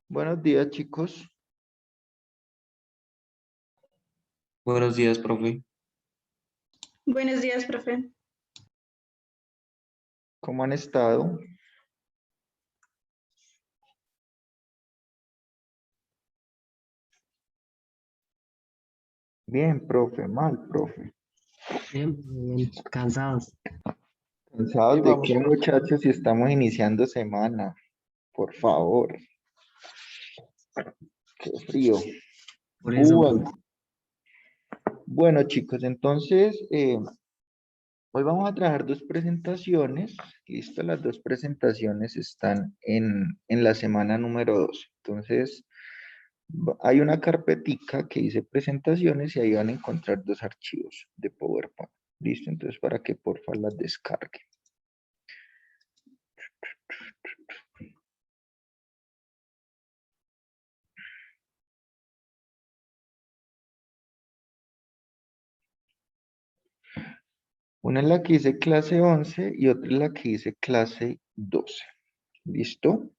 Buenos días, chicos. Buenos días, profe. Buenos días, profe. ¿Cómo han estado? Bien, profe. Mal, profe. Bien, bien, cansados. ¿Cansados Sí, de vamos, qué, profe. muchachos? Si estamos iniciando semana. Por favor. Qué frío. Por eso, Bueno, bueno, chicos, entonces, hoy vamos a trabajar dos presentaciones. Listo, las dos presentaciones están en la semana número 2. Entonces, hay una carpetica que dice presentaciones y ahí van a encontrar dos archivos de PowerPoint. Listo, entonces para que porfa las descarguen. Una es la que dice clase 11 y otra es la que dice clase 12. ¿Listo?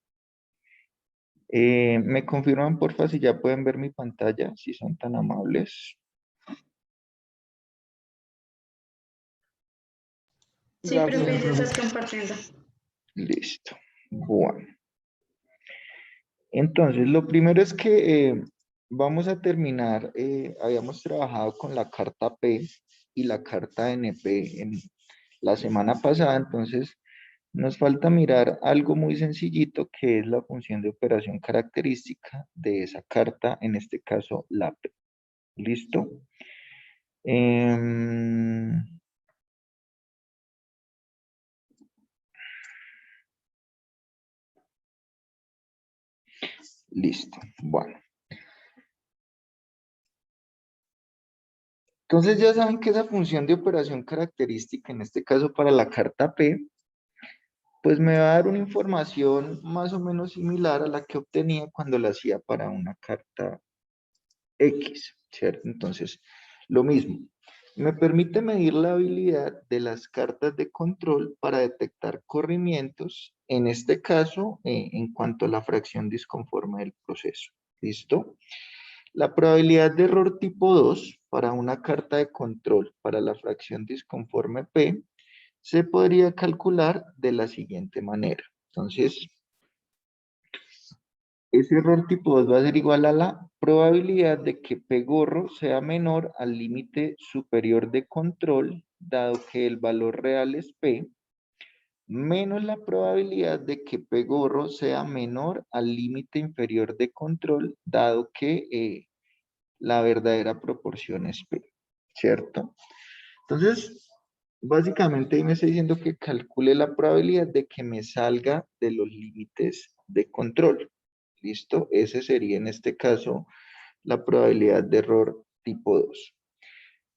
¿Me confirman, porfa, si ya pueden ver mi pantalla, si son tan amables? Sí, Gracias, profe, ya profe. estás compartiendo. Listo. Bueno. Entonces, lo primero es que vamos a terminar, habíamos trabajado con la carta P y la carta NP en la semana pasada, entonces nos falta mirar algo muy sencillito que es la función de operación característica de esa carta, en este caso la P. ¿Listo? Em, listo. Bueno. Entonces ya saben que esa función de operación característica, en este caso para la carta P, pues me va a dar una información más o menos similar a la que obtenía cuando la hacía para una carta X, ¿cierto? Entonces, lo mismo. Me permite medir la habilidad de las cartas de control para detectar corrimientos, en este caso, en cuanto a la fracción disconforme del proceso. ¿Listo? La probabilidad de error tipo 2 para una carta de control para la fracción disconforme P se podría calcular de la siguiente manera. Entonces, ese error tipo 2 va a ser igual a la probabilidad de que P gorro sea menor al límite superior de control, dado que el valor real es P, menos la probabilidad de que P gorro sea menor al límite inferior de control, dado que la verdadera proporción es P, ¿cierto? Entonces, básicamente ahí me está diciendo que calcule la probabilidad de que me salga de los límites de control. ¿Listo? Ese sería en este caso la probabilidad de error tipo 2.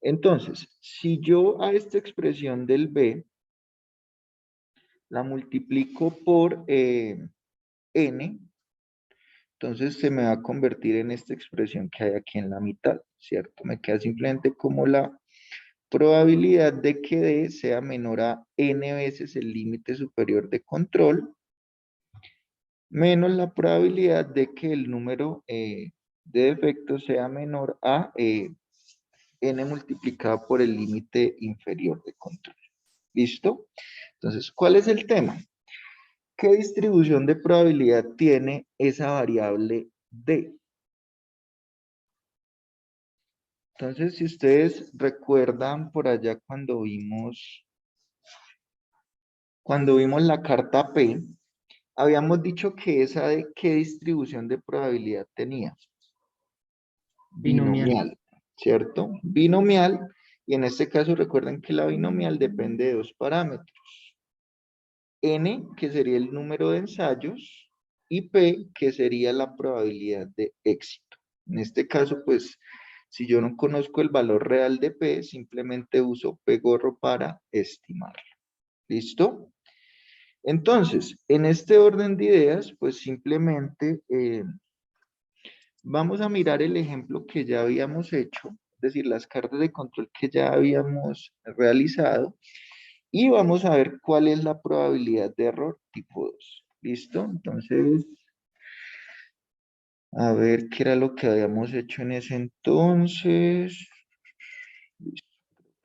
Entonces, si yo a esta expresión del B la multiplico por n, entonces se me va a convertir en esta expresión que hay aquí en la mitad, ¿cierto? Me queda simplemente como la probabilidad de que D sea menor a n veces el límite superior de control, menos la probabilidad de que el número de defectos sea menor a n multiplicado por el límite inferior de control. ¿Listo? Entonces, ¿cuál es el tema? ¿Qué distribución de probabilidad tiene esa variable D? Entonces, si ustedes recuerdan por allá cuando vimos la carta P, habíamos dicho que esa de qué distribución de probabilidad tenía. binomial. Binomial, ¿cierto? Binomial, y en este caso recuerden que la binomial depende de dos parámetros. N, que sería el número de ensayos, y P, que sería la probabilidad de éxito. En este caso, pues, si yo no conozco el valor real de P, simplemente uso P gorro para estimarlo. ¿Listo? Entonces, en este orden de ideas, pues simplemente vamos a mirar el ejemplo que ya habíamos hecho, es decir, las cartas de control que ya habíamos realizado, y vamos a ver cuál es la probabilidad de error tipo 2. ¿Listo? Entonces, A ver qué era lo que habíamos hecho en ese entonces. Listo.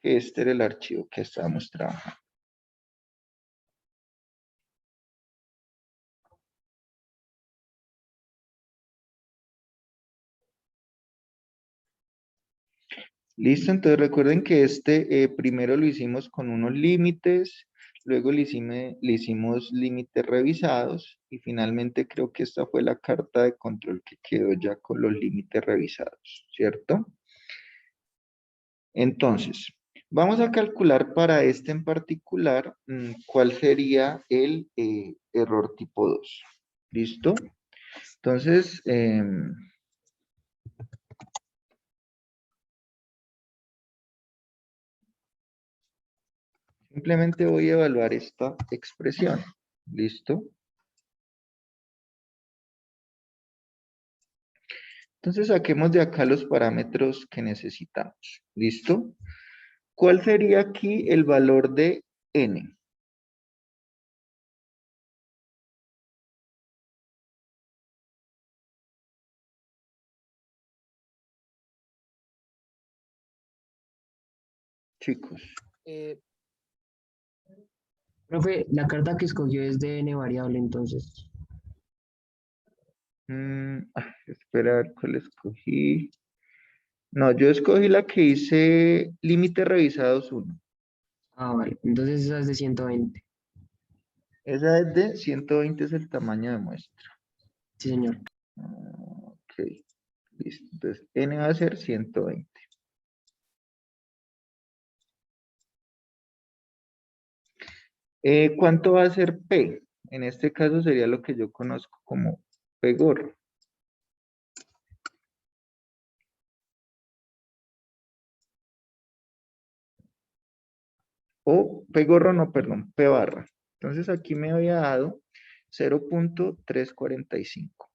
Este era el archivo que estábamos trabajando. Listo, entonces recuerden que este primero lo hicimos con unos límites, luego le hicimos límites revisados y finalmente creo que esta fue la carta de control que quedó ya con los límites revisados, ¿cierto? Entonces, vamos a calcular para este en particular cuál sería el error tipo 2. ¿Listo? Entonces, simplemente voy a evaluar esta expresión. ¿Listo? Entonces saquemos de acá los parámetros que necesitamos. ¿Listo? ¿Cuál sería aquí el valor de n? Chicos. Profe, la carta que escogió es de n variable, entonces. Espera a ver cuál escogí. No, yo escogí la que hice límites revisados 1. Ah, vale. Entonces esa es de 120. Esa es de 120, es el tamaño de muestra. Sí, señor. Ok, listo. Entonces, n va a ser 120. ¿Cuánto va a ser P? En este caso sería lo que yo conozco como P gorro. O P gorro, no, perdón, P barra. Entonces aquí me había dado 0.345.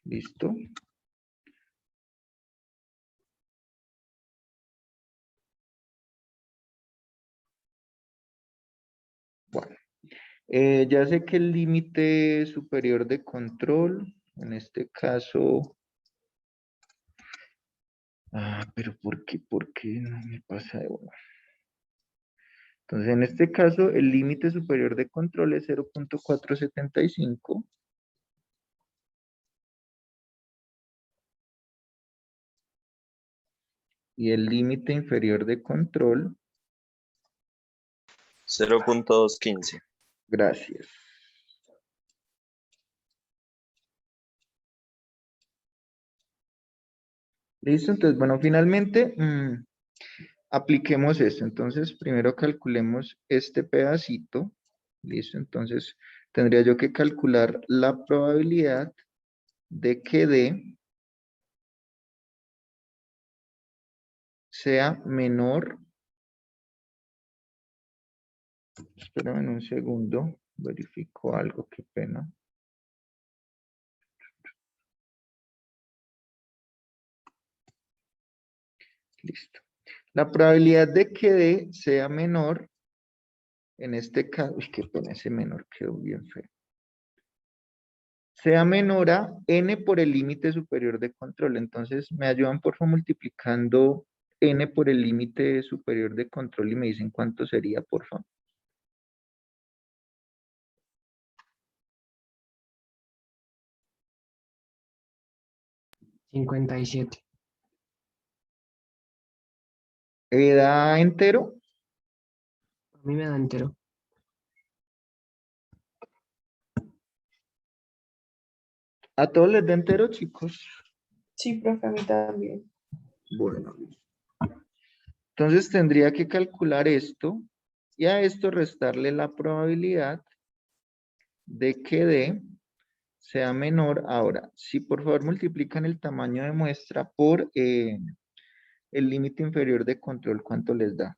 ¿Listo? Bueno, ya sé que el límite superior de control, en este caso... pero ¿por qué no me pasa de uno? Entonces, en este caso, el límite superior de control es 0.475. Y el límite inferior de control, 0.215. gracias. Listo, entonces, bueno, finalmente apliquemos esto. Entonces, primero calculemos este pedacito. Listo, entonces tendría yo que calcular la probabilidad de que D sea menor. Espérame un segundo, verifico algo, qué pena. Listo. La probabilidad de que D sea menor, en este caso, uy, qué pena, ese menor quedó bien feo. Sea menor a n por el límite superior de control. Entonces, me ayudan por favor multiplicando n por el límite superior de control y me dicen cuánto sería, por favor. 57. ¿Da entero? A mí me da entero. ¿A todos les da entero, chicos? Sí, profe, a mí también. Bueno, entonces tendría que calcular esto y a esto restarle la probabilidad de que D sea menor. Ahora, si por favor multiplican el tamaño de muestra por el límite inferior de control, ¿cuánto les da?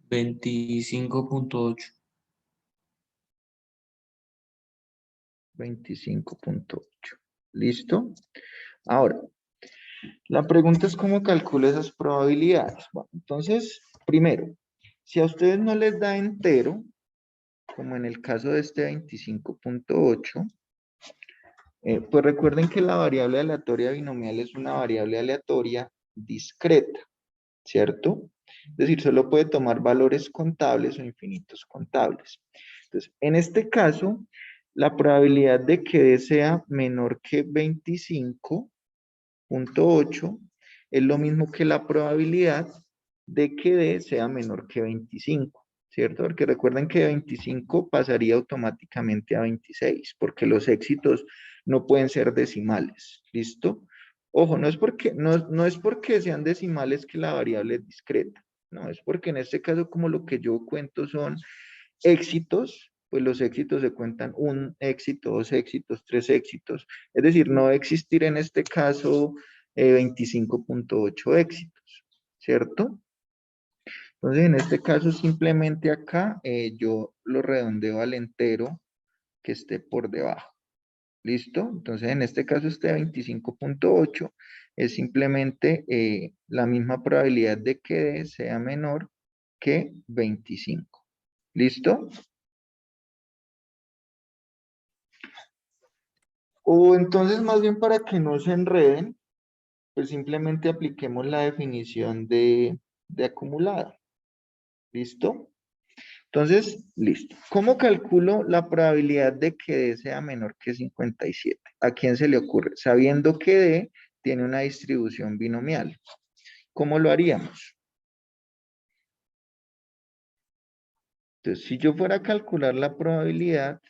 25.8. 25.8. ¿Listo? Ahora, la pregunta es cómo calculo esas probabilidades. Bueno, entonces, primero, si a ustedes no les da entero, como en el caso de este 25.8, Pues recuerden que la variable aleatoria binomial es una variable aleatoria discreta, ¿cierto? Es decir, solo puede tomar valores contables o infinitos contables. Entonces, en este caso, la probabilidad de que D sea menor que 25.8 es lo mismo que la probabilidad de que D sea menor que 25, ¿cierto? Porque recuerden que de 25 pasaría automáticamente a 26, porque los éxitos no pueden ser decimales, ¿listo? Ojo, no es porque sean decimales que la variable es discreta, no, es porque en este caso como lo que yo cuento son éxitos, pues los éxitos se cuentan un éxito, dos éxitos, tres éxitos. Es decir, no va a existir en este caso 25.8 éxitos, ¿cierto? Entonces, en este caso, simplemente acá yo lo redondeo al entero que esté por debajo. ¿Listo? Entonces, en este caso, este 25.8 es simplemente la misma probabilidad de que D sea menor que 25. ¿Listo? O entonces, más bien para que no se enreden, pues simplemente apliquemos la definición de acumulada. ¿Listo? Entonces, listo. ¿Cómo calculo la probabilidad de que D sea menor que 57? ¿A quién se le ocurre? Sabiendo que D tiene una distribución binomial. ¿Cómo lo haríamos? Entonces, si yo fuera a calcular la probabilidad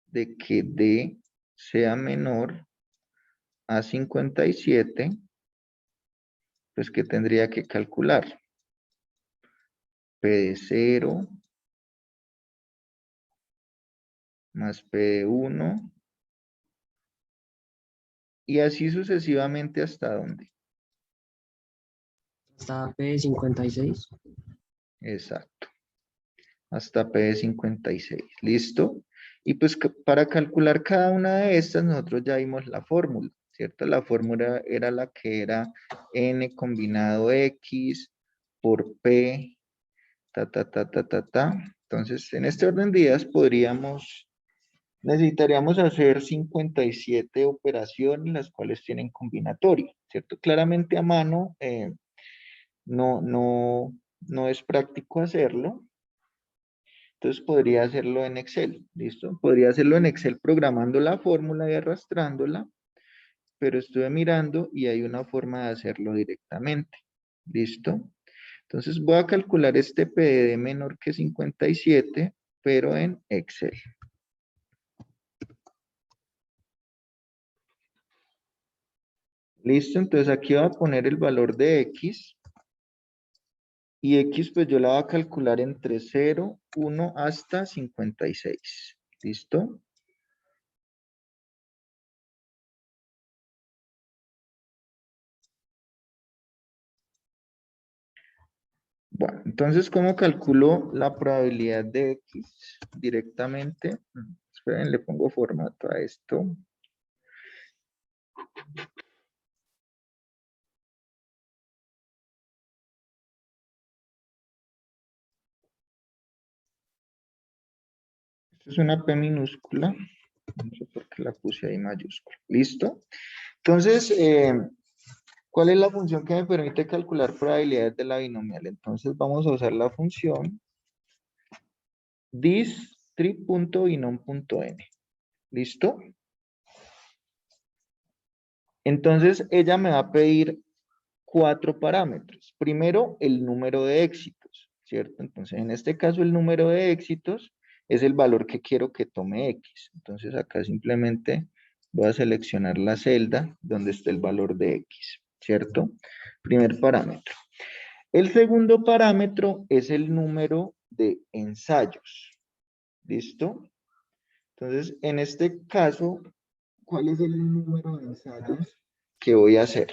de que D sea menor a 57, pues ¿qué tendría que calcular? P de 0 más P de 1 y así sucesivamente hasta dónde. Hasta P56. Exacto. Hasta P de 56. ¿Listo? Y pues para calcular cada una de estas nosotros ya vimos la fórmula, ¿cierto? La fórmula era la que era N combinado X por P, ta. Entonces, en este orden de ideas necesitaríamos hacer 57 operaciones, las cuales tienen combinatoria, ¿cierto? Claramente a mano no es práctico hacerlo, entonces podría hacerlo en Excel, ¿listo? Podría hacerlo en Excel programando la fórmula y arrastrándola, pero estuve mirando y hay una forma de hacerlo directamente, ¿listo? Entonces voy a calcular este PDD menor que 57, pero en Excel. Listo, entonces aquí voy a poner el valor de X. Y X pues yo la voy a calcular entre 0, 1 hasta 56. ¿Listo? Bueno, entonces, ¿cómo calculo la probabilidad de X directamente? Esperen, le pongo formato a esto. Esto es una P minúscula. No sé por qué la puse ahí mayúscula. ¿Listo? Entonces, ¿cuál es la función que me permite calcular probabilidades de la binomial? Entonces, vamos a usar la función dis.binom.n. ¿Listo? Entonces, ella me va a pedir 4 parámetros. Primero, el número de éxitos, ¿cierto? Entonces, en este caso, el número de éxitos es el valor que quiero que tome X. Entonces, acá simplemente voy a seleccionar la celda donde está el valor de X, ¿cierto? Primer parámetro. El segundo parámetro es el número de ensayos, ¿listo? Entonces, en este caso, ¿cuál es el número de ensayos que voy a hacer?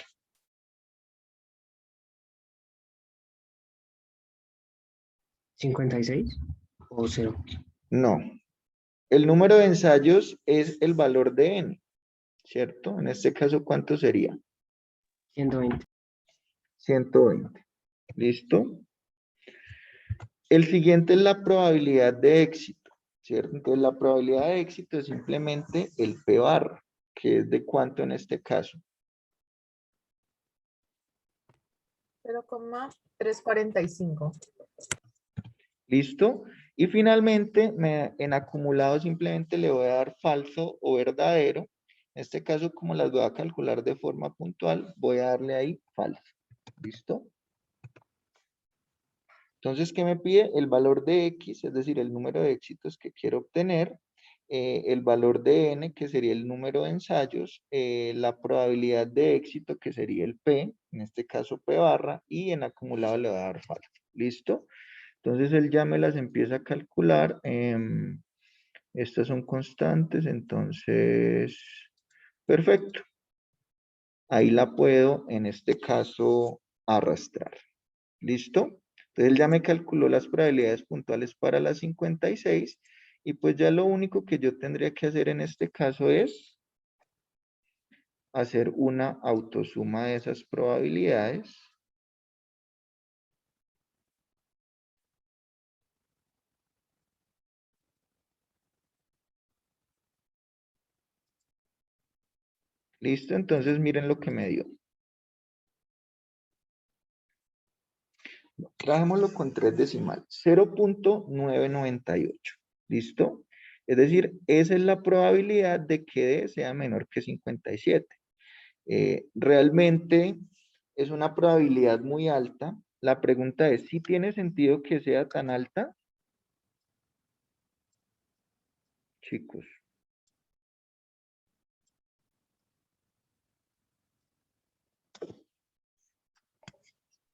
56 o 0. No. El número de ensayos es el valor de n, ¿cierto? En este caso, ¿cuánto sería? 120. 120. ¿Listo? El siguiente es la probabilidad de éxito, ¿cierto? Entonces la probabilidad de éxito es simplemente el P barra, que es de cuánto en este caso. 0,345. ¿Listo? Y finalmente, en acumulado simplemente le voy a dar falso o verdadero. En este caso, como las voy a calcular de forma puntual, voy a darle ahí falso. ¿Listo? Entonces, ¿qué me pide? El valor de X, es decir, el número de éxitos que quiero obtener, el valor de N, que sería el número de ensayos, la probabilidad de éxito, que sería el P, en este caso P barra, y en acumulado le voy a dar falso. ¿Listo? Entonces, él ya me las empieza a calcular. Estas son constantes, entonces, perfecto. Ahí la puedo, en este caso, arrastrar. ¿Listo? Entonces él ya me calculó las probabilidades puntuales para las 56 y pues ya lo único que yo tendría que hacer en este caso es hacer una autosuma de esas probabilidades. ¿Listo? Entonces miren lo que me dio. Trabajémoslo con 3 decimales. 0.998. ¿Listo? Es decir, esa es la probabilidad de que D sea menor que 57. Realmente es una probabilidad muy alta. La pregunta es, ¿sí tiene sentido que sea tan alta? Chicos.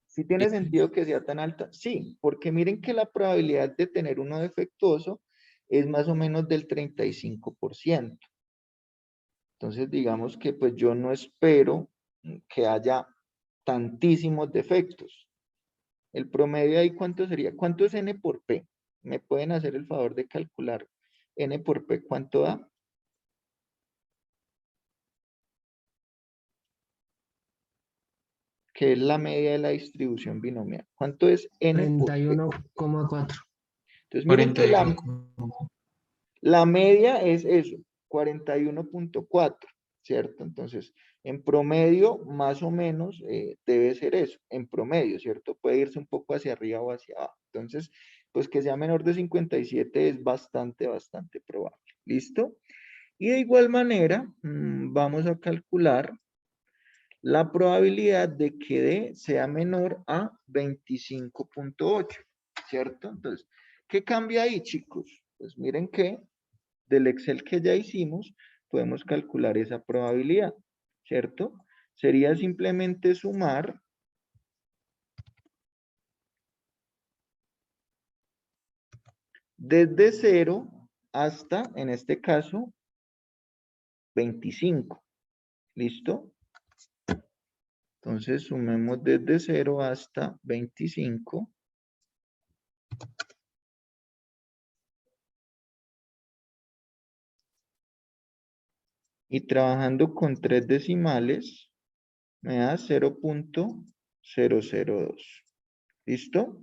¿Sí tiene sentido que sea tan alta? Sí, porque miren que la probabilidad de tener uno defectuoso es más o menos del 35%. Entonces, digamos que pues yo no espero que haya tantísimos defectos. El promedio ahí, ¿cuánto sería? ¿Cuánto es N por P? ¿Me pueden hacer el favor de calcular N por P cuánto da? Que es la media de la distribución binomial. ¿Cuánto es N por P? 41,4. Entonces, miren que 41. la media es eso, 41.4, ¿cierto? Entonces, en promedio, más o menos, debe ser eso, en promedio, ¿cierto? Puede irse un poco hacia arriba o hacia abajo. Entonces, pues que sea menor de 57 es bastante probable. ¿Listo? Y de igual manera, vamos a calcular la probabilidad de que D sea menor a 25.8, ¿cierto? Entonces, ¿qué cambia ahí, chicos? Pues miren que del Excel que ya hicimos, podemos calcular esa probabilidad, ¿cierto? Sería simplemente sumar desde 0 hasta, en este caso, 25. ¿Listo? Entonces, sumemos desde 0 hasta 25. Y trabajando con 3 decimales, me da 0.002. ¿Listo?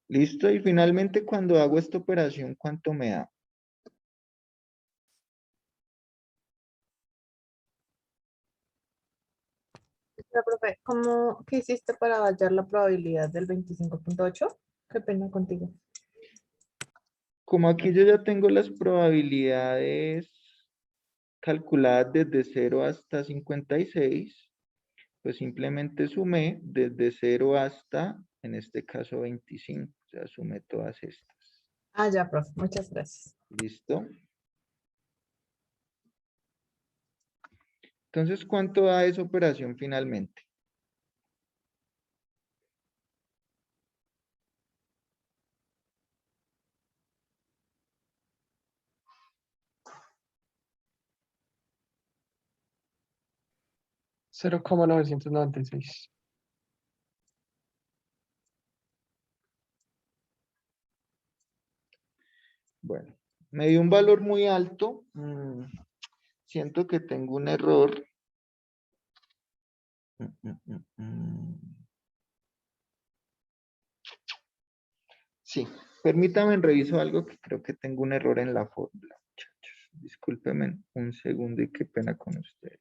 ¿Listo? Y finalmente cuando hago esta operación, ¿cuánto me da? Pero, profe, ¿qué hiciste para hallar la probabilidad del 25,8? Qué pena contigo. Como aquí yo ya tengo las probabilidades calculadas desde 0 hasta 56, pues simplemente sumé desde 0 hasta, en este caso, 25. O sea, sumé todas estas. Ah, ya, profe. Muchas gracias. ¿Listo? Entonces, ¿cuánto da esa operación finalmente? $0,996. Bueno, me dio un valor muy alto. Siento que tengo un error. Sí, permítame reviso algo que creo que tengo un error en la fórmula, muchachos. Discúlpenme un segundo y qué pena con ustedes.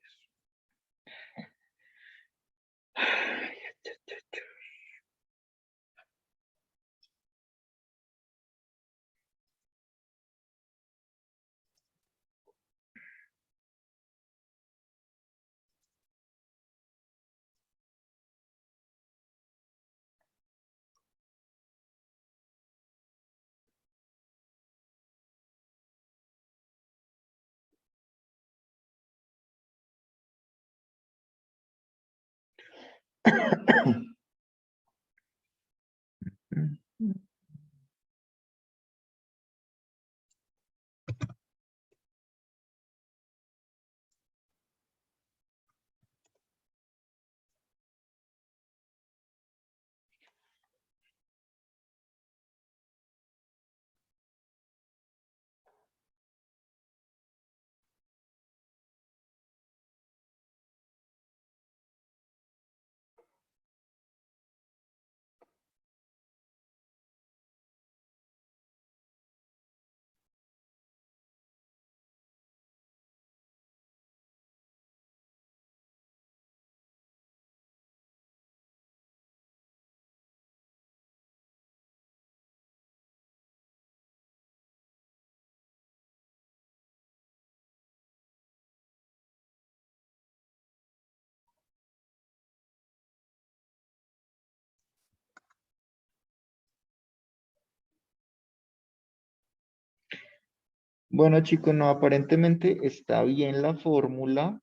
Bueno, chicos, no, aparentemente está bien la fórmula,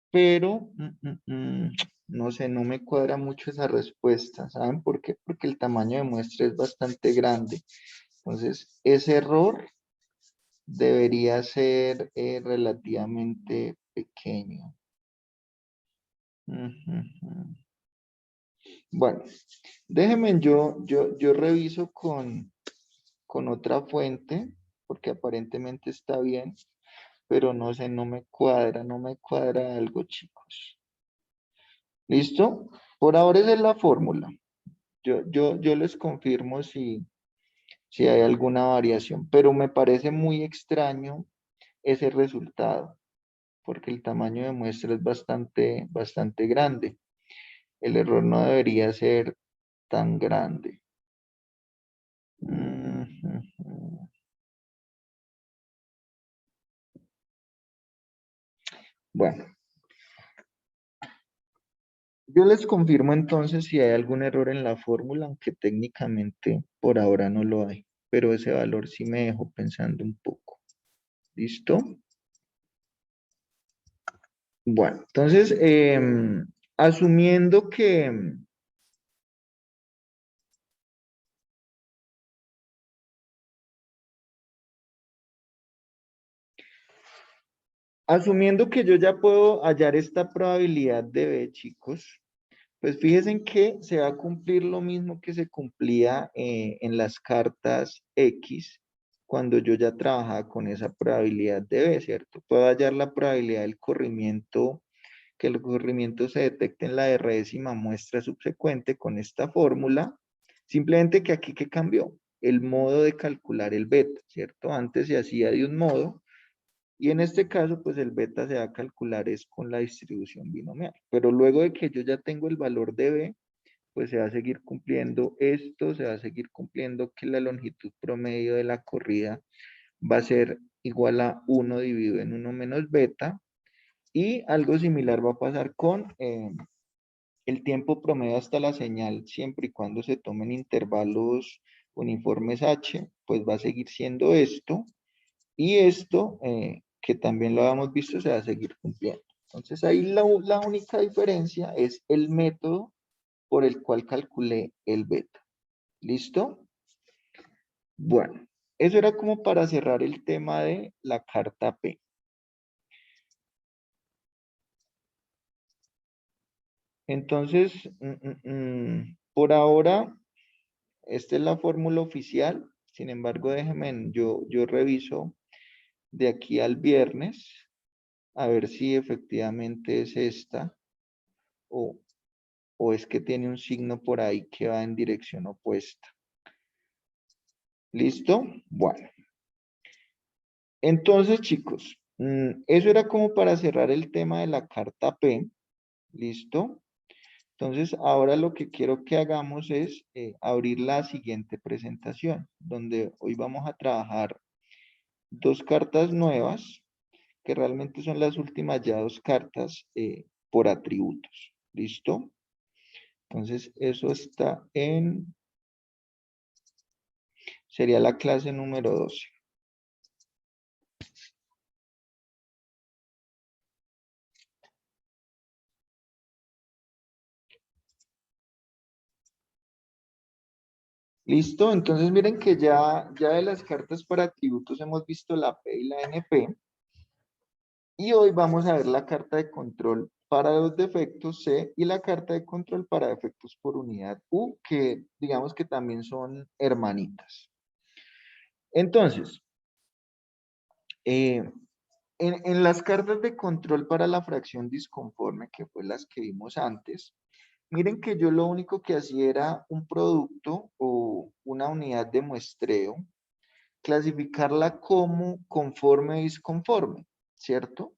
pero no sé, no me cuadra mucho esa respuesta. ¿Saben por qué? Porque el tamaño de muestra es bastante grande. Entonces, ese error debería ser relativamente pequeño. Bueno, déjenme yo reviso con otra fuente, porque aparentemente está bien, pero no sé, no me cuadra algo, chicos. ¿Listo? Por ahora esa es la fórmula. Yo les confirmo si hay alguna variación, pero me parece muy extraño ese resultado, porque el tamaño de muestra es bastante grande. El error no debería ser tan grande. Bueno, yo les confirmo entonces si hay algún error en la fórmula, aunque técnicamente por ahora no lo hay, pero ese valor sí me dejó pensando un poco. ¿Listo? Bueno, entonces, asumiendo que, asumiendo que yo ya puedo hallar esta probabilidad de B, chicos, pues fíjense en que se va a cumplir lo mismo que se cumplía en las cartas X cuando yo ya trabajaba con esa probabilidad de B, ¿cierto? Puedo hallar la probabilidad del corrimiento, que el corrimiento se detecte en la R-décima muestra subsecuente con esta fórmula, simplemente que aquí, ¿qué cambió? El modo de calcular el beta, ¿cierto? Antes se hacía de un modo, y en este caso, pues el beta se va a calcular es con la distribución binomial. Pero luego de que yo ya tengo el valor de B, pues se va a seguir cumpliendo esto, se va a seguir cumpliendo que la longitud promedio de la corrida va a ser igual a 1 dividido en 1 menos beta. Y algo similar va a pasar con el tiempo promedio hasta la señal, siempre y cuando se tomen intervalos uniformes H, pues va a seguir siendo esto. Y esto, que también lo habíamos visto, se va a seguir cumpliendo. Entonces ahí la única diferencia es el método por el cual calculé el beta. ¿Listo? Bueno, eso era como para cerrar el tema de la carta P. Entonces, por ahora, esta es la fórmula oficial. Sin embargo, déjenme, yo reviso de aquí al viernes a ver si efectivamente es esta. o es que tiene un signo por ahí que va en dirección opuesta. ¿Listo? Bueno. Entonces, chicos, eso era como para cerrar el tema de la carta P. ¿Listo? Entonces, ahora lo que quiero que hagamos es abrir la siguiente presentación, donde hoy vamos a trabajar dos cartas nuevas, que realmente son las últimas ya dos cartas por atributos. ¿Listo? Entonces, eso está sería la clase número 12. ¿Listo? Entonces miren que ya de las cartas para atributos hemos visto la P y la NP. Y hoy vamos a ver la carta de control para los defectos C y la carta de control para defectos por unidad U, que digamos que también son hermanitas. Entonces, en las cartas de control para la fracción disconforme, que fue las que vimos antes, miren que yo lo único que hacía era un producto o una unidad de muestreo, clasificarla como conforme o disconforme, ¿cierto?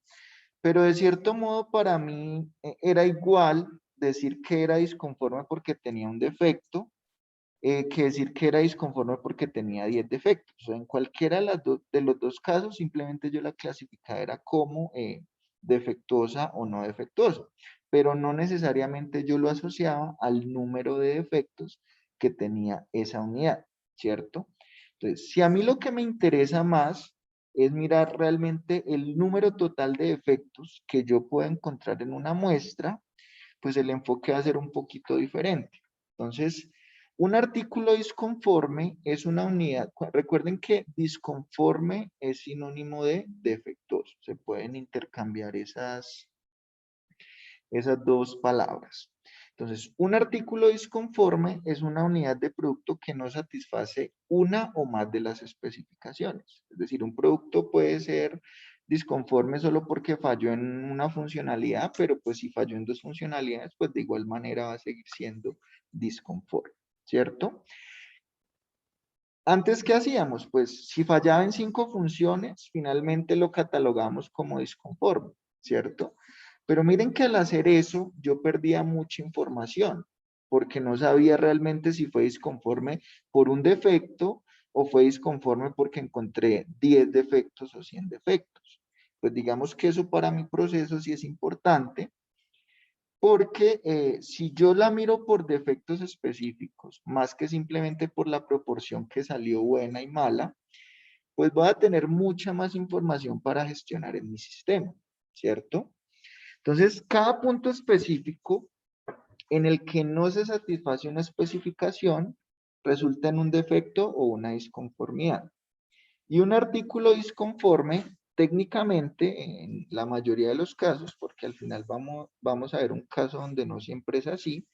Pero de cierto modo para mí era igual decir que era disconforme porque tenía un defecto, que decir que era disconforme porque tenía 10 defectos. O sea, en cualquiera de los dos casos, simplemente yo la clasificaba era como defectuosa o no defectuosa, pero no necesariamente yo lo asociaba al número de defectos que tenía esa unidad, ¿cierto? Entonces, si a mí lo que me interesa más es mirar realmente el número total de defectos que yo puedo encontrar en una muestra, pues el enfoque va a ser un poquito diferente. Entonces, un artículo disconforme es una unidad. Recuerden que disconforme es sinónimo de defectuoso. Se pueden intercambiar esas dos palabras. Entonces, un artículo disconforme es una unidad de producto que no satisface una o más de las especificaciones. Es decir, un producto puede ser disconforme solo porque falló en una funcionalidad, pero pues si falló en dos funcionalidades, pues de igual manera va a seguir siendo disconforme, ¿cierto? Antes, ¿qué hacíamos? Pues si fallaba en 5 funciones, finalmente lo catalogamos como disconforme, ¿cierto? Pero miren que al hacer eso, yo perdía mucha información, porque no sabía realmente si fue disconforme por un defecto o fue disconforme porque encontré 10 defectos o 100 defectos. Pues digamos que eso para mi proceso sí es importante, porque si yo la miro por defectos específicos, más que simplemente por la proporción que salió buena y mala, pues voy a tener mucha más información para gestionar en mi sistema, ¿cierto? Entonces, cada punto específico en el que no se satisface una especificación resulta en un defecto o una disconformidad. Y un artículo disconforme, técnicamente, en la mayoría de los casos, porque al final vamos a ver un caso donde no siempre es así,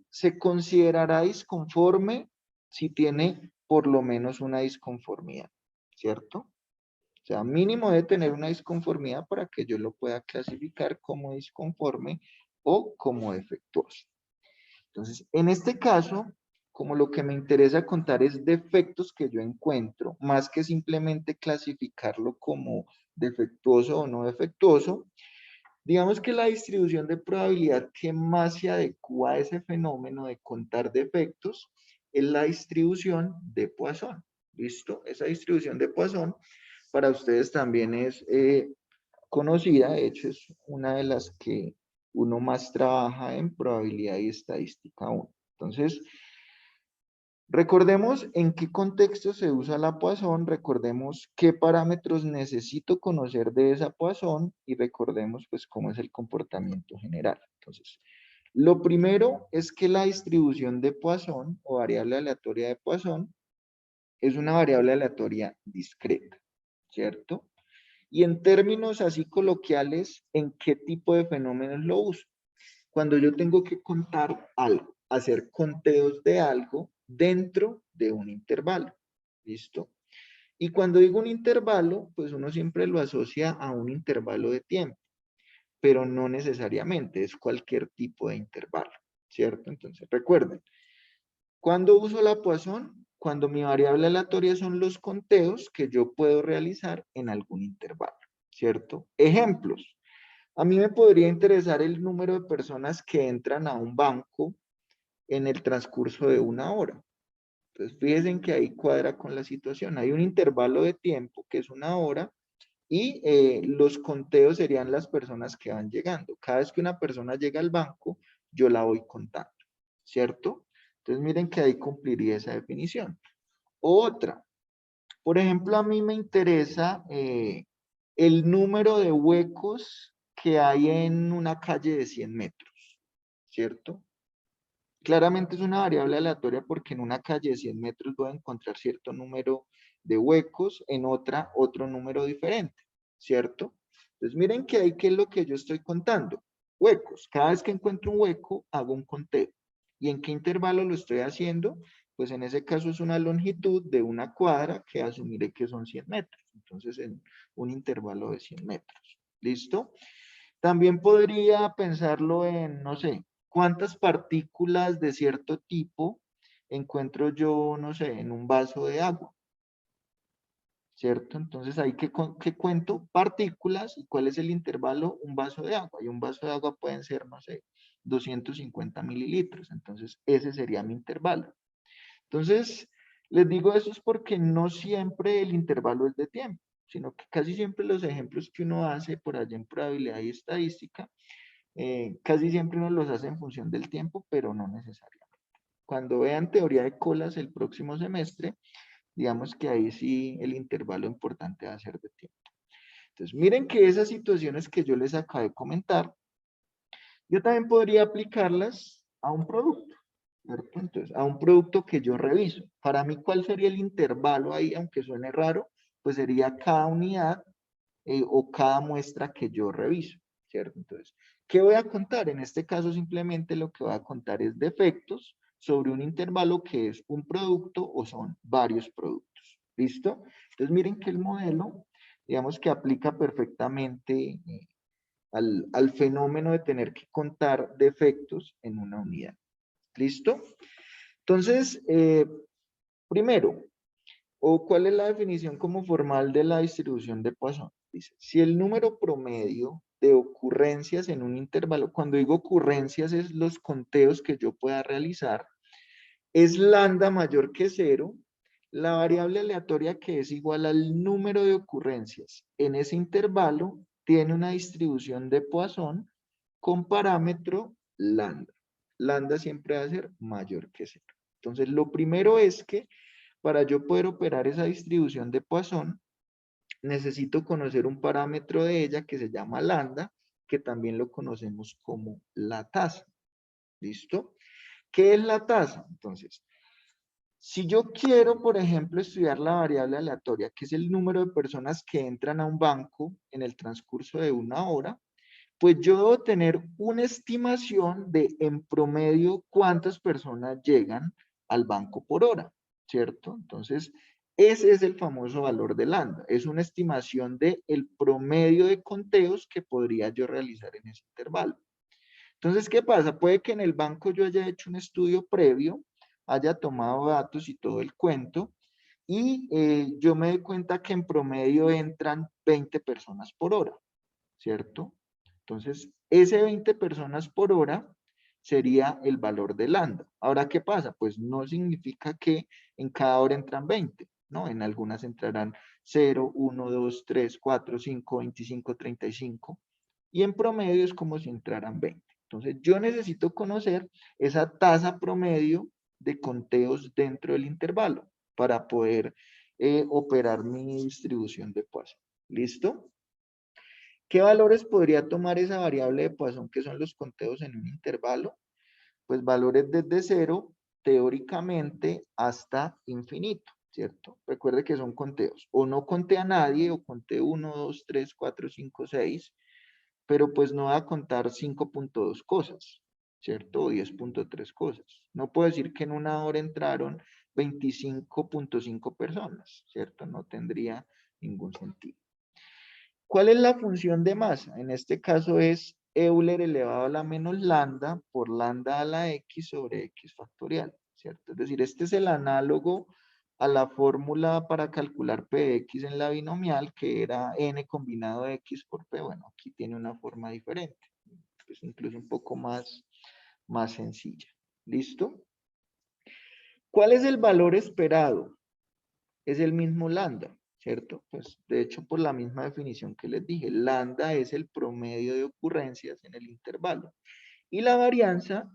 se considerará disconforme si tiene por lo menos una disconformidad, ¿cierto? O sea, mínimo debe tener una disconformidad para que yo lo pueda clasificar como disconforme o como defectuoso. Entonces, en este caso, como lo que me interesa contar es defectos que yo encuentro, más que simplemente clasificarlo como defectuoso o no defectuoso, digamos que la distribución de probabilidad que más se adecua a ese fenómeno de contar defectos es la distribución de Poisson. ¿Listo? Esa distribución de Poisson para ustedes también es conocida, de hecho es una de las que uno más trabaja en probabilidad y estadística 1. Entonces, recordemos en qué contexto se usa la Poisson, recordemos qué parámetros necesito conocer de esa Poisson y recordemos pues cómo es el comportamiento general. Entonces, lo primero es que la distribución de Poisson o variable aleatoria de Poisson es una variable aleatoria discreta, ¿cierto? Y en términos así coloquiales, ¿en qué tipo de fenómenos lo uso? Cuando yo tengo que contar algo, hacer conteos de algo dentro de un intervalo. ¿Listo? Y cuando digo un intervalo, pues uno siempre lo asocia a un intervalo de tiempo. pero no necesariamente, es cualquier tipo de intervalo, ¿cierto? Entonces, recuerden, ¿cuándo uso la Poisson? Cuando mi variable aleatoria son los conteos que yo puedo realizar en algún intervalo, ¿cierto? Ejemplos. A mí me podría interesar el número de personas que entran a un banco en el transcurso de 1 hora. Entonces, fíjense que ahí cuadra con la situación. Hay un intervalo de tiempo que es 1 hora y los conteos serían las personas que van llegando. Cada vez que una persona llega al banco, yo la voy contando, ¿cierto? Entonces, miren que ahí cumpliría esa definición. Otra, por ejemplo, a mí me interesa el número de huecos que hay en una calle de 100 metros, ¿cierto? Claramente es una variable aleatoria porque en una calle de 100 metros voy a encontrar cierto número de huecos, en otra otro número diferente, ¿cierto? Entonces miren que ahí qué es lo que yo estoy contando. Huecos. Cada vez que encuentro un hueco, hago un conteo. ¿Y en qué intervalo lo estoy haciendo? Pues en ese caso es una longitud de una cuadra que asumiré que son 100 metros. Entonces en un intervalo de 100 metros. ¿Listo? También podría pensarlo en, no sé, cuántas partículas de cierto tipo encuentro yo, no sé, en un vaso de agua, ¿cierto? Entonces ahí que cuento partículas y cuál es el intervalo, un vaso de agua. Y un vaso de agua pueden ser, no sé, 250 mililitros. Entonces ese sería mi intervalo. Entonces, les digo eso es porque no siempre el intervalo es de tiempo, sino que casi siempre los ejemplos que uno hace por allá en probabilidad y estadística, casi siempre uno los hace en función del tiempo, pero no necesariamente. Cuando vean teoría de colas el próximo semestre, digamos que ahí sí el intervalo importante va a ser de tiempo. Entonces, miren que esas situaciones que yo les acabé de comentar, yo también podría aplicarlas a un producto, ¿cierto? Entonces, a un producto que yo reviso. Para mí, ¿cuál sería el intervalo ahí? Aunque suene raro, pues sería cada unidad o cada muestra que yo reviso, ¿cierto? Entonces, ¿qué voy a contar? En este caso, simplemente lo que voy a contar es defectos sobre un intervalo que es un producto o son varios productos. ¿Listo? Entonces, miren que el modelo, digamos que aplica perfectamente al fenómeno de tener que contar defectos en una unidad. ¿Listo? Entonces, primero, ¿o cuál es la definición como formal de la distribución de Poisson? Dice, si el número promedio de ocurrencias en un intervalo, cuando digo ocurrencias es los conteos que yo pueda realizar, es lambda mayor que 0, la variable aleatoria que es igual al número de ocurrencias en ese intervalo tiene una distribución de Poisson con parámetro lambda. Lambda siempre va a ser mayor que 0. Entonces, lo primero es que para yo poder operar esa distribución de Poisson, necesito conocer un parámetro de ella que se llama lambda, que también lo conocemos como la tasa. ¿Listo? ¿Qué es la tasa? Entonces, si yo quiero, por ejemplo, estudiar la variable aleatoria, que es el número de personas que entran a un banco en el transcurso de 1 hora, pues yo debo tener una estimación de en promedio cuántas personas llegan al banco por hora, ¿cierto? Entonces, ese es el famoso valor de lambda. Es una estimación de el promedio de conteos que podría yo realizar en ese intervalo. Entonces, ¿qué pasa? Puede que en el banco yo haya hecho un estudio previo, haya tomado datos y todo el cuento, y yo me doy cuenta que en promedio entran 20 personas por hora, ¿cierto? Entonces, ese 20 personas por hora sería el valor de lambda. Ahora, ¿qué pasa? Pues no significa que en cada hora entran 20, ¿no? En algunas entrarán 0, 1, 2, 3, 4, 5, 25, 35. Y en promedio es como si entraran 20. Entonces, yo necesito conocer esa tasa promedio de conteos dentro del intervalo para poder operar mi distribución de Poisson. ¿Listo? ¿Qué valores podría tomar esa variable de Poisson que son los conteos en un intervalo? Pues valores desde 0, teóricamente, hasta infinito, ¿cierto? Recuerde que son conteos. O no conté a nadie, o conté 1, 2, 3, 4, 5, 6, pero pues no va a contar 5.2 cosas, ¿cierto? O 10.3 cosas. No puedo decir que en 1 hora entraron 25.5 personas, ¿cierto? No tendría ningún sentido. ¿Cuál es la función de masa? En este caso es Euler elevado a la menos lambda por lambda a la x sobre x factorial, ¿cierto? Es decir, este es el análogo a la fórmula para calcular p de x en la binomial, que era n combinado de x por p. Bueno, aquí tiene una forma diferente, pues incluso un poco más sencilla. ¿Listo? ¿Cuál es el valor esperado? Es el mismo lambda, ¿cierto? Pues de hecho por la misma definición que les dije, lambda es el promedio de ocurrencias en el intervalo y la varianza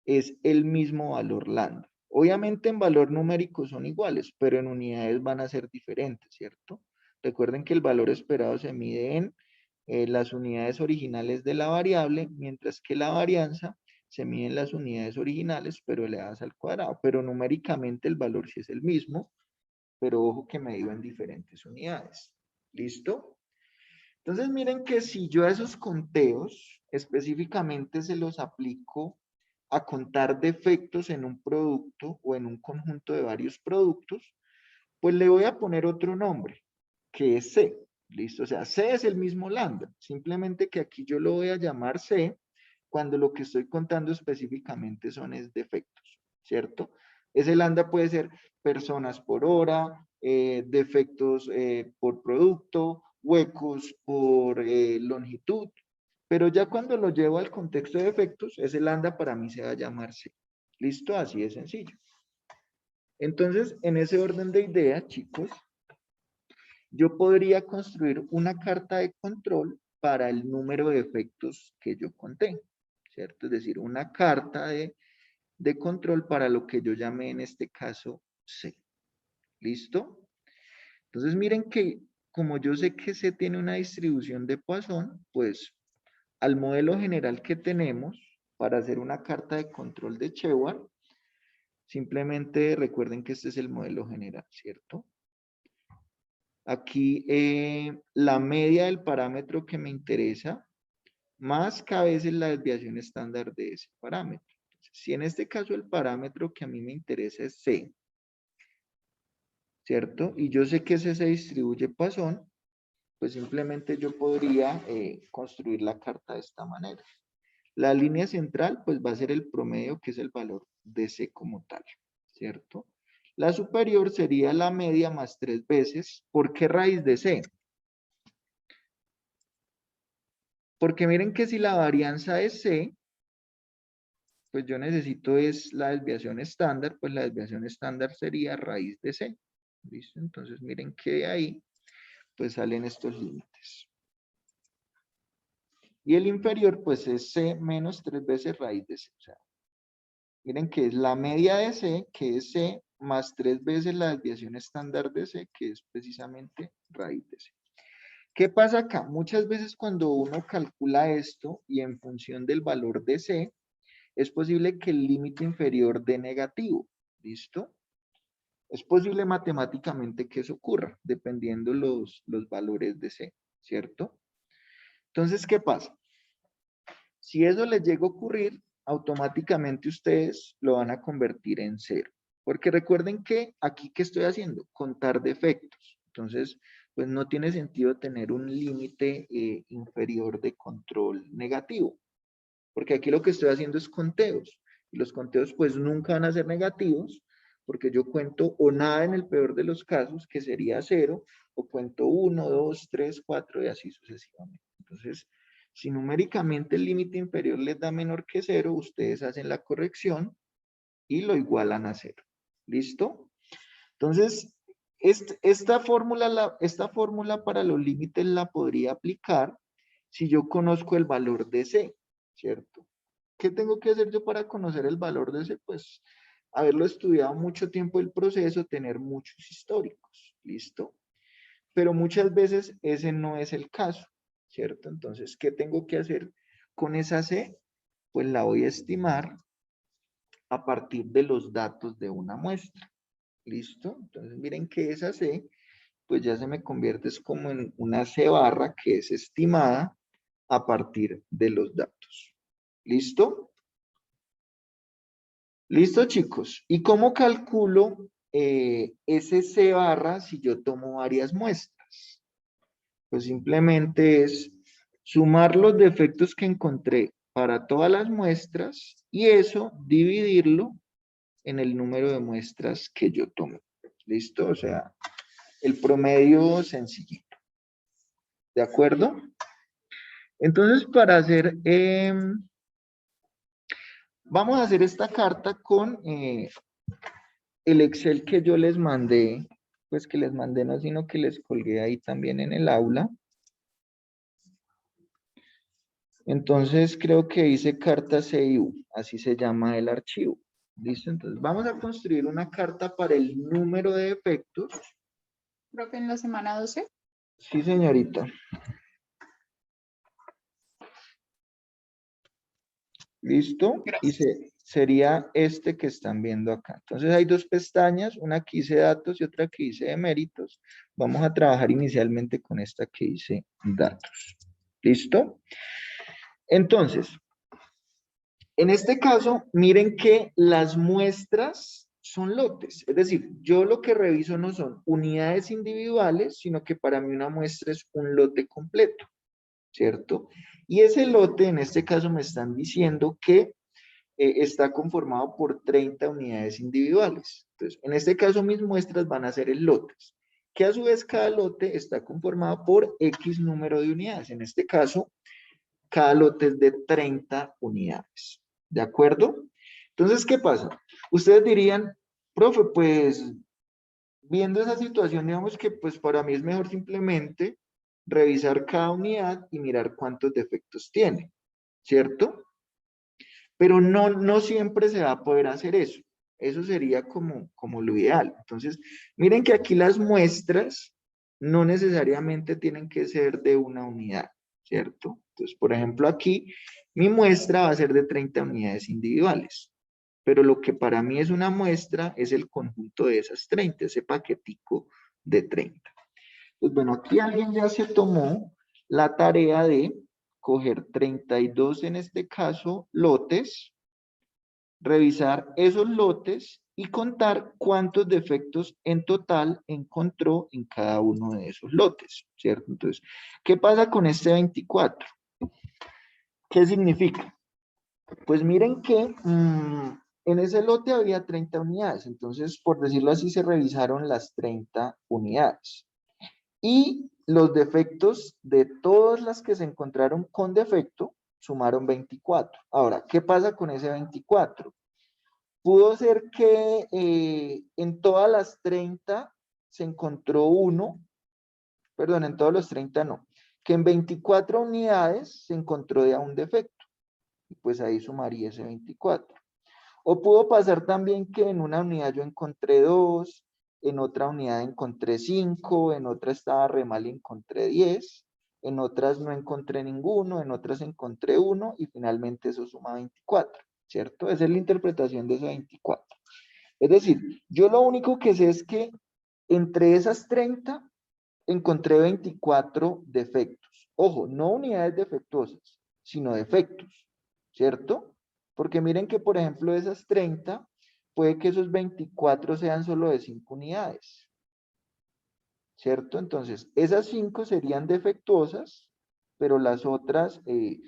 es el mismo valor lambda. Obviamente en valor numérico son iguales, pero en unidades van a ser diferentes, ¿cierto? Recuerden que el valor esperado se mide en las unidades originales de la variable, mientras que la varianza se mide en las unidades originales, pero elevadas al cuadrado. Pero numéricamente el valor sí es el mismo, pero ojo que me digo en diferentes unidades. ¿Listo? Entonces miren que si yo a esos conteos específicamente se los aplico a contar defectos en un producto o en un conjunto de varios productos, pues le voy a poner otro nombre, que es C. ¿Listo? O sea, C es el mismo lambda, simplemente que aquí yo lo voy a llamar C cuando lo que estoy contando específicamente son defectos, ¿cierto? Ese lambda puede ser personas por hora, defectos por producto, huecos por longitud, pero ya cuando lo llevo al contexto de defectos, ese lambda para mí se va a llamar C. ¿Listo? Así de sencillo. Entonces, en ese orden de ideas, chicos, yo podría construir una carta de control para el número de efectos que yo conté, ¿cierto? Es decir, una carta de control para lo que yo llamé en este caso C. ¿Listo? Entonces miren que como yo sé que C tiene una distribución de Poisson, pues al modelo general que tenemos para hacer una carta de control de Shewhart, simplemente recuerden que este es el modelo general, ¿cierto? Aquí la media del parámetro que me interesa, más k veces la desviación estándar de ese parámetro. Si en este caso el parámetro que a mí me interesa es C, ¿cierto? Y yo sé que ese se distribuye Poisson, pues simplemente yo podría construir la carta de esta manera. La línea central pues va a ser el promedio, que es el valor de C como tal, ¿cierto? La superior sería la media más 3 veces. ¿Por qué raíz de C? Porque miren que si la varianza es C, pues yo necesito es la desviación estándar, pues la desviación estándar sería raíz de C. ¿Listo? Entonces miren que de ahí pues salen estos límites. Y el inferior pues es C menos 3 veces raíz de C. O sea, miren que es la media de C, que es C, más 3 veces la desviación estándar de C, que es precisamente raíz de C. ¿Qué pasa acá? Muchas veces cuando uno calcula esto y en función del valor de C, es posible que el límite inferior dé negativo. ¿Listo? Es posible matemáticamente que eso ocurra, dependiendo los valores de C, ¿cierto? Entonces, ¿qué pasa? Si eso les llega a ocurrir, automáticamente ustedes lo van a convertir en 0. Porque recuerden que aquí, ¿qué estoy haciendo? Contar defectos. Entonces, pues no tiene sentido tener un límite inferior de control negativo. Porque aquí lo que estoy haciendo es conteos. Y los conteos pues nunca van a ser negativos, porque yo cuento o nada en el peor de los casos, que sería 0, o cuento 1, 2, 3, 4 y así sucesivamente. Entonces, si numéricamente el límite inferior les da menor que 0, ustedes hacen la corrección y lo igualan a 0. ¿Listo? Entonces, esta fórmula para los límites la podría aplicar si yo conozco el valor de C, ¿cierto? ¿Qué tengo que hacer yo para conocer el valor de C? Pues haberlo estudiado mucho tiempo el proceso, tener muchos históricos, ¿listo? Pero muchas veces ese no es el caso, ¿cierto? Entonces, ¿qué tengo que hacer con esa C? Pues la voy a estimar a partir de los datos de una muestra, ¿listo? Entonces, miren que esa C, pues ya se me convierte como en una C barra que es estimada a partir de los datos. ¿Listo? ¿Listo, chicos? ¿Y cómo calculo ese C barra si yo tomo varias muestras? Pues simplemente es sumar los defectos que encontré para todas las muestras y eso dividirlo en el número de muestras que yo tomé. ¿Listo? O sea, el promedio sencillito. ¿De acuerdo? Entonces, para hacer, vamos a hacer esta carta con el Excel que yo les mandé, pues que les mandé no, sino que les colgué ahí también en el aula. Entonces, creo que hice carta CIU, así se llama el archivo. ¿Listo? Entonces, vamos a construir una carta para el número de defectos. Profe, en la semana 12. Sí, señorita. ¿Listo? Y sería este que están viendo acá. Entonces hay dos pestañas, una que dice datos y otra que dice méritos. Vamos a trabajar inicialmente con esta que dice datos. ¿Listo? Entonces, en este caso, miren que las muestras son lotes. Es decir, yo lo que reviso no son unidades individuales, sino que para mí una muestra es un lote completo, ¿cierto? Y ese lote, en este caso, me están diciendo que está conformado por 30 unidades individuales. Entonces, en este caso, mis muestras van a ser en lotes, que a su vez cada lote está conformado por X número de unidades. En este caso, cada lote es de 30 unidades. ¿De acuerdo? Entonces, ¿qué pasa? Ustedes dirían, profe, pues, viendo esa situación, digamos que pues para mí es mejor simplemente revisar cada unidad y mirar cuántos defectos tiene, ¿cierto? Pero no siempre se va a poder hacer eso. Eso sería como lo ideal. Entonces, miren que aquí las muestras no necesariamente tienen que ser de una unidad, ¿cierto? Entonces, por ejemplo, aquí mi muestra va a ser de 30 unidades individuales. Pero lo que para mí es una muestra es el conjunto de esas 30, ese paquetico de 30. Pues bueno, aquí alguien ya se tomó la tarea de coger 32 en este caso lotes, revisar esos lotes y contar cuántos defectos en total encontró en cada uno de esos lotes, ¿cierto? Entonces, ¿qué pasa con este 24? ¿Qué significa? Pues miren que en ese lote había 30 unidades, entonces, por decirlo así, se revisaron las 30 unidades. Y los defectos de todas las que se encontraron con defecto sumaron 24. Ahora, ¿qué pasa con ese 24? Pudo ser que en todas las 30 se encontró uno, perdón, en todos los 30 no, que en 24 unidades se encontró ya un defecto. Y pues ahí sumaría ese 24. O pudo pasar también que en una unidad yo encontré 2, en otra unidad encontré 5, en otra estaba re mal y encontré 10, en otras no encontré ninguno, en otras encontré 1 y finalmente eso suma 24, ¿cierto? Esa es la interpretación de ese 24. Es decir, yo lo único que sé es que entre esas 30 encontré 24 defectos. Ojo, no unidades defectuosas, sino defectos, ¿cierto? Porque miren que, por ejemplo, de esas 30, puede que esos 24 sean solo de 5 unidades, ¿cierto? Entonces, esas 5 serían defectuosas, pero las otras, en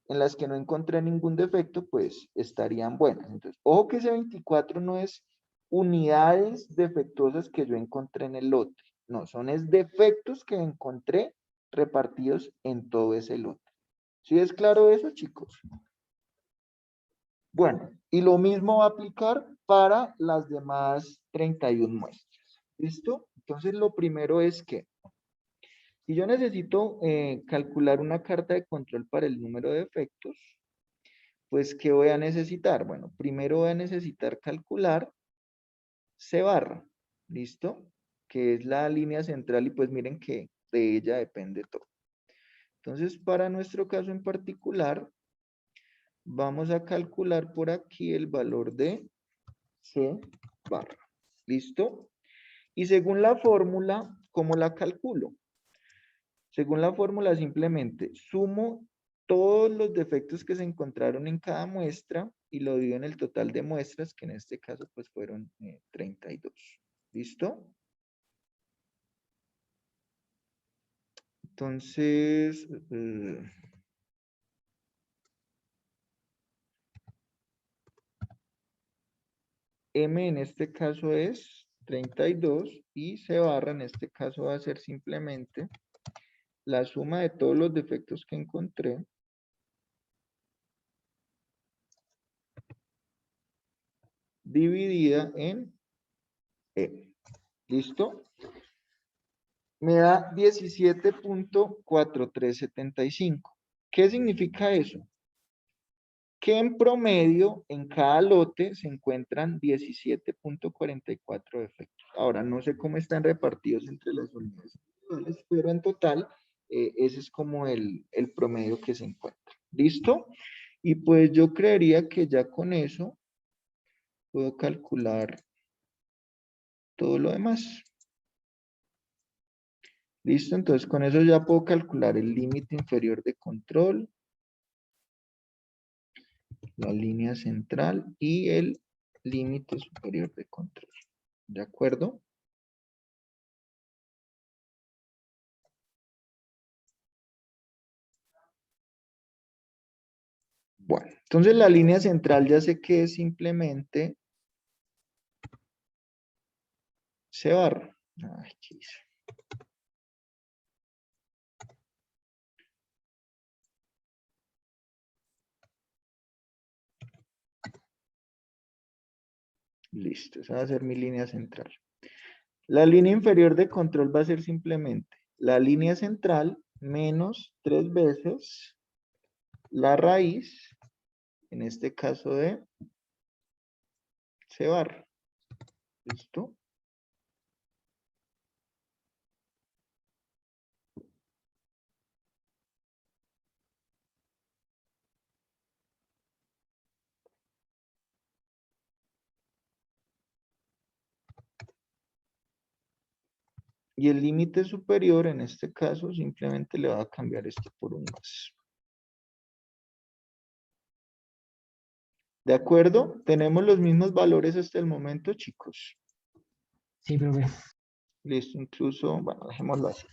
las que no encontré ningún defecto, pues estarían buenas. Entonces, ojo que ese 24 no es unidades defectuosas que yo encontré en el lote. No, son defectos que encontré repartidos en todo ese lote. ¿Sí es claro eso, chicos? Bueno, y lo mismo va a aplicar para las demás 31 muestras. ¿Listo? Entonces, lo primero es que si yo necesito calcular una carta de control para el número de defectos, pues, ¿qué voy a necesitar? Bueno, primero voy a necesitar calcular C barra, ¿listo? Que es la línea central y pues miren que de ella depende todo. Entonces, para nuestro caso en particular, vamos a calcular por aquí el valor de C barra, ¿listo? Y según la fórmula, ¿cómo la calculo? Según la fórmula, simplemente sumo todos los defectos que se encontraron en cada muestra y lo divido en el total de muestras, que en este caso pues fueron 32. ¿Listo? Entonces, M en este caso es 32 y C barra en este caso va a ser simplemente la suma de todos los defectos que encontré dividida en E. ¿Listo? Me da 17.4375. ¿Qué significa eso? Que en promedio en cada lote se encuentran 17.44 defectos. Ahora, no sé cómo están repartidos entre las unidades individuales, pero en total ese es como el promedio que se encuentra. ¿Listo? Y pues yo creería que ya con eso puedo calcular todo lo demás. ¿Listo? Entonces con eso ya puedo calcular el límite inferior de control, la línea central y el límite superior de control. ¿De acuerdo? Bueno, entonces la línea central ya sé que es simplemente C barra. Ay, ¿qué hice? Listo, esa va a ser mi línea central. La línea inferior de control va a ser simplemente la línea central menos 3 veces la raíz, en este caso de C barra. ¿Listo? Y el límite superior, en este caso, simplemente le va a cambiar esto por un más. ¿De acuerdo? ¿Tenemos los mismos valores hasta el momento, chicos? Sí, profe. Listo, incluso, bueno, dejémoslo así.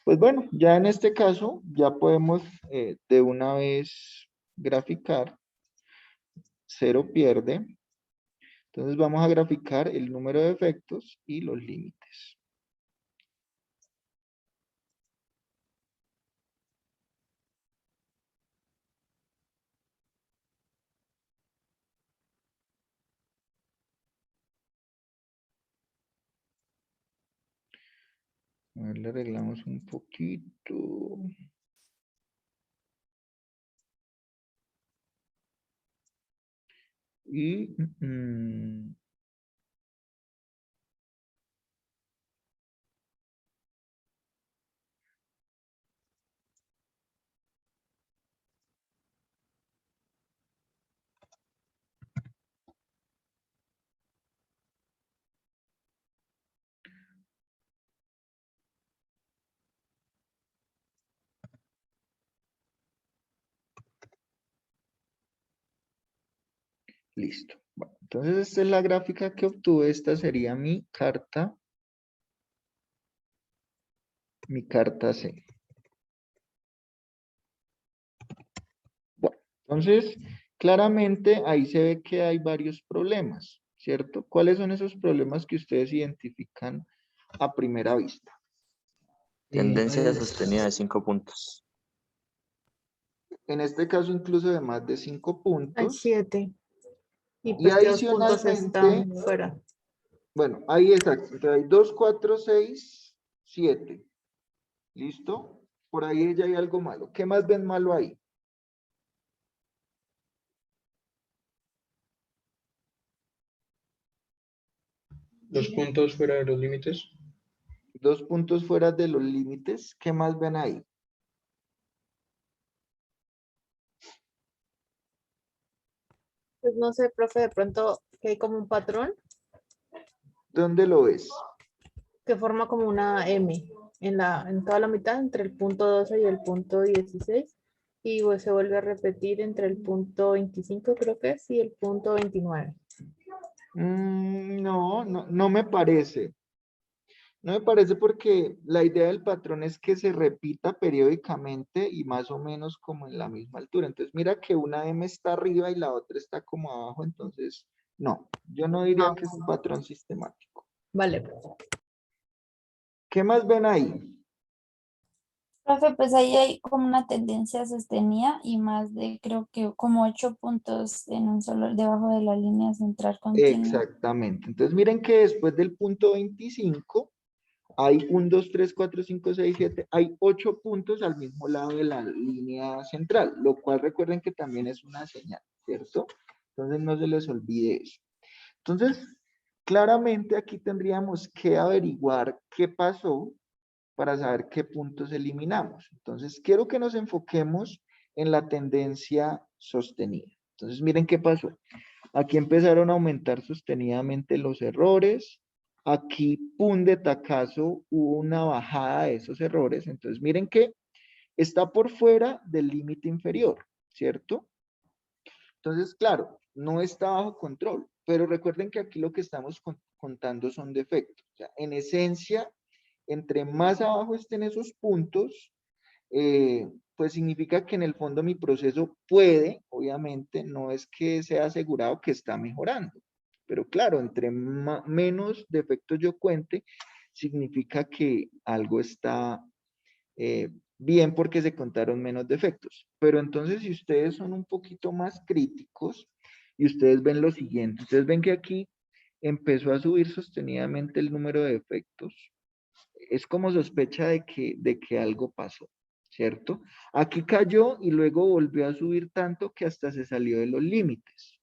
Pues bueno, ya en este caso, ya podemos de una vez graficar. 0 pierde. Entonces vamos a graficar el número de efectos y los límites. A ver, le arreglamos un poquito. Y... listo. Bueno, entonces esta es la gráfica que obtuve. Esta sería mi carta C. Bueno, entonces claramente ahí se ve que hay varios problemas, ¿cierto? ¿Cuáles son esos problemas que ustedes identifican a primera vista? Tendencia Pues, sostenida de 5 puntos. En este caso incluso de más de 5 Hay puntos. 7. Y Y pues que 2 puntos adicionalmente, están fuera. bueno, ahí exacto. Entonces hay 2, 4, 6, 7. ¿Listo? Por ahí ya hay algo malo. ¿Qué más ven malo ahí? Los puntos fuera de los límites. 2 puntos fuera de los límites. ¿Qué más ven ahí? Pues no sé, profe, de pronto que hay como un patrón ¿Dónde lo ves? que forma como una M en toda la mitad, entre el punto 12 y el punto 16. Y pues, se vuelve a repetir entre el punto 25, creo que es, y el punto 29. No me parece. No me parece porque la idea del patrón es que se repita periódicamente y más o menos como en la misma altura. Entonces, mira que una M está arriba y la otra está como abajo, entonces, no, yo no diría que es un patrón sistemático. Vale. ¿Qué más ven ahí? Profe, pues ahí hay como una tendencia sostenida y más de creo que como 8 puntos en un solo, debajo de la línea central continua. Exactamente. Entonces, miren que después del punto 25, hay 1, 2, 3, 4, 5, 6, 7, hay 8 puntos al mismo lado de la línea central, lo cual recuerden que también es una señal, ¿cierto? Entonces no se les olvide eso. Entonces, claramente aquí tendríamos que averiguar qué pasó para saber qué puntos eliminamos. Entonces, quiero que nos enfoquemos en la tendencia sostenida. Entonces, miren qué pasó. Aquí empezaron a aumentar sostenidamente los errores. Aquí, pum, de tacazo, hubo una bajada de esos errores. Entonces, miren que está por fuera del límite inferior, ¿cierto? Entonces, claro, no está bajo control, pero recuerden que aquí lo que estamos contando son defectos. O sea, en esencia, entre más abajo estén esos puntos, pues significa que en el fondo mi proceso puede, obviamente, no es que sea asegurado que está mejorando, pero claro, entre menos defectos yo cuente, significa que algo está bien porque se contaron menos defectos. Pero entonces si ustedes son un poquito más críticos y ustedes ven lo siguiente, ustedes ven que aquí empezó a subir sostenidamente el número de defectos, es como sospecha de que algo pasó, ¿cierto? Aquí cayó y luego volvió a subir tanto que hasta se salió de los límites.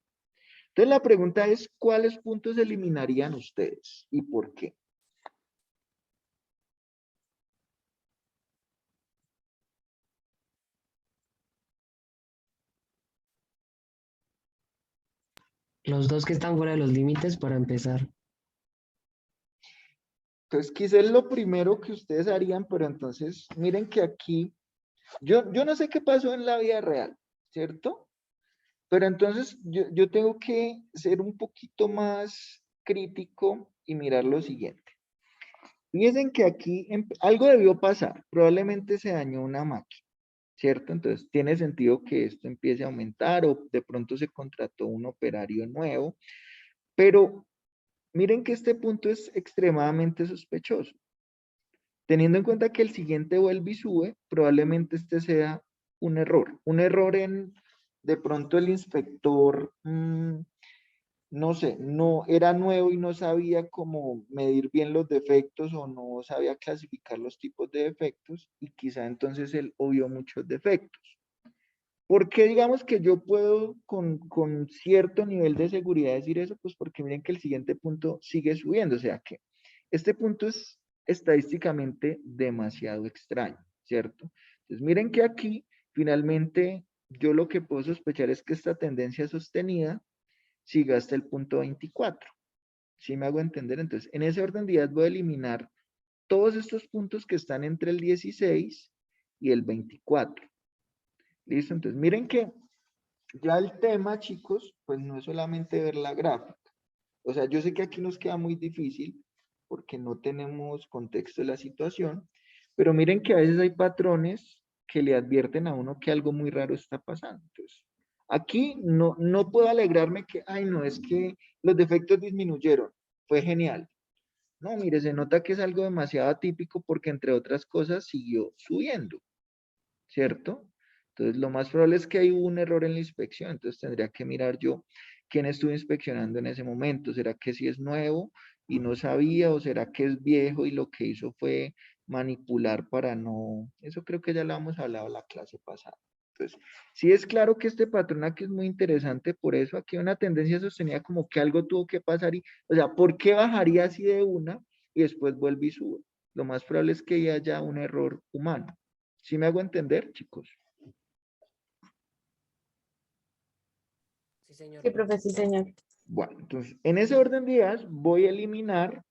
Entonces la pregunta es, ¿cuáles puntos eliminarían ustedes y por qué? Los dos que están fuera de los límites para empezar. Entonces quizás es lo primero que ustedes harían, pero entonces miren que aquí, yo no sé qué pasó en la vida real, ¿cierto? Pero entonces yo tengo que ser un poquito más crítico y mirar lo siguiente. Fíjense que aquí algo debió pasar, probablemente se dañó una máquina, ¿cierto? Entonces tiene sentido que esto empiece a aumentar o de pronto se contrató un operario nuevo, pero miren que este punto es extremadamente sospechoso. Teniendo en cuenta que el siguiente vuelve y sube, probablemente este sea un error. Un error en, de pronto el inspector, no sé, no era nuevo y no sabía cómo medir bien los defectos o no sabía clasificar los tipos de defectos y quizá entonces él obvió muchos defectos. ¿Por qué digamos que yo puedo con cierto nivel de seguridad decir eso? Pues porque miren que el siguiente punto sigue subiendo, o sea que este punto es estadísticamente demasiado extraño, ¿cierto? Entonces miren que aquí finalmente yo lo que puedo sospechar es que esta tendencia sostenida siga hasta el punto 24. ¿Sí me hago entender? Entonces en ese orden de ideas voy a eliminar todos estos puntos que están entre el 16 y el 24. ¿Listo? Entonces miren que ya el tema, chicos, pues no es solamente ver la gráfica. O sea, yo sé que aquí nos queda muy difícil porque no tenemos contexto de la situación, pero miren que a veces hay patrones que le advierten a uno que algo muy raro está pasando. Entonces, aquí no puedo alegrarme que, ay, no, es que los defectos disminuyeron. Fue genial. No, mire, se nota que es algo demasiado atípico porque entre otras cosas siguió subiendo, ¿cierto? Entonces, lo más probable es que hay un error en la inspección, entonces tendría que mirar yo quién estuvo inspeccionando en ese momento. ¿Será que si es nuevo y no sabía o será que es viejo y lo que hizo fue manipular para no... Eso creo que ya lo hemos hablado en la clase pasada. Entonces, sí es claro que este patrón aquí es muy interesante, por eso aquí hay una tendencia sostenida como que algo tuvo que pasar y, o sea, ¿por qué bajaría así de una y después vuelve y sube? Lo más probable es que haya un error humano. ¿Sí me hago entender, chicos? Sí, señor. Sí, profe, sí, señor. Bueno, entonces, en ese orden de ideas voy a eliminar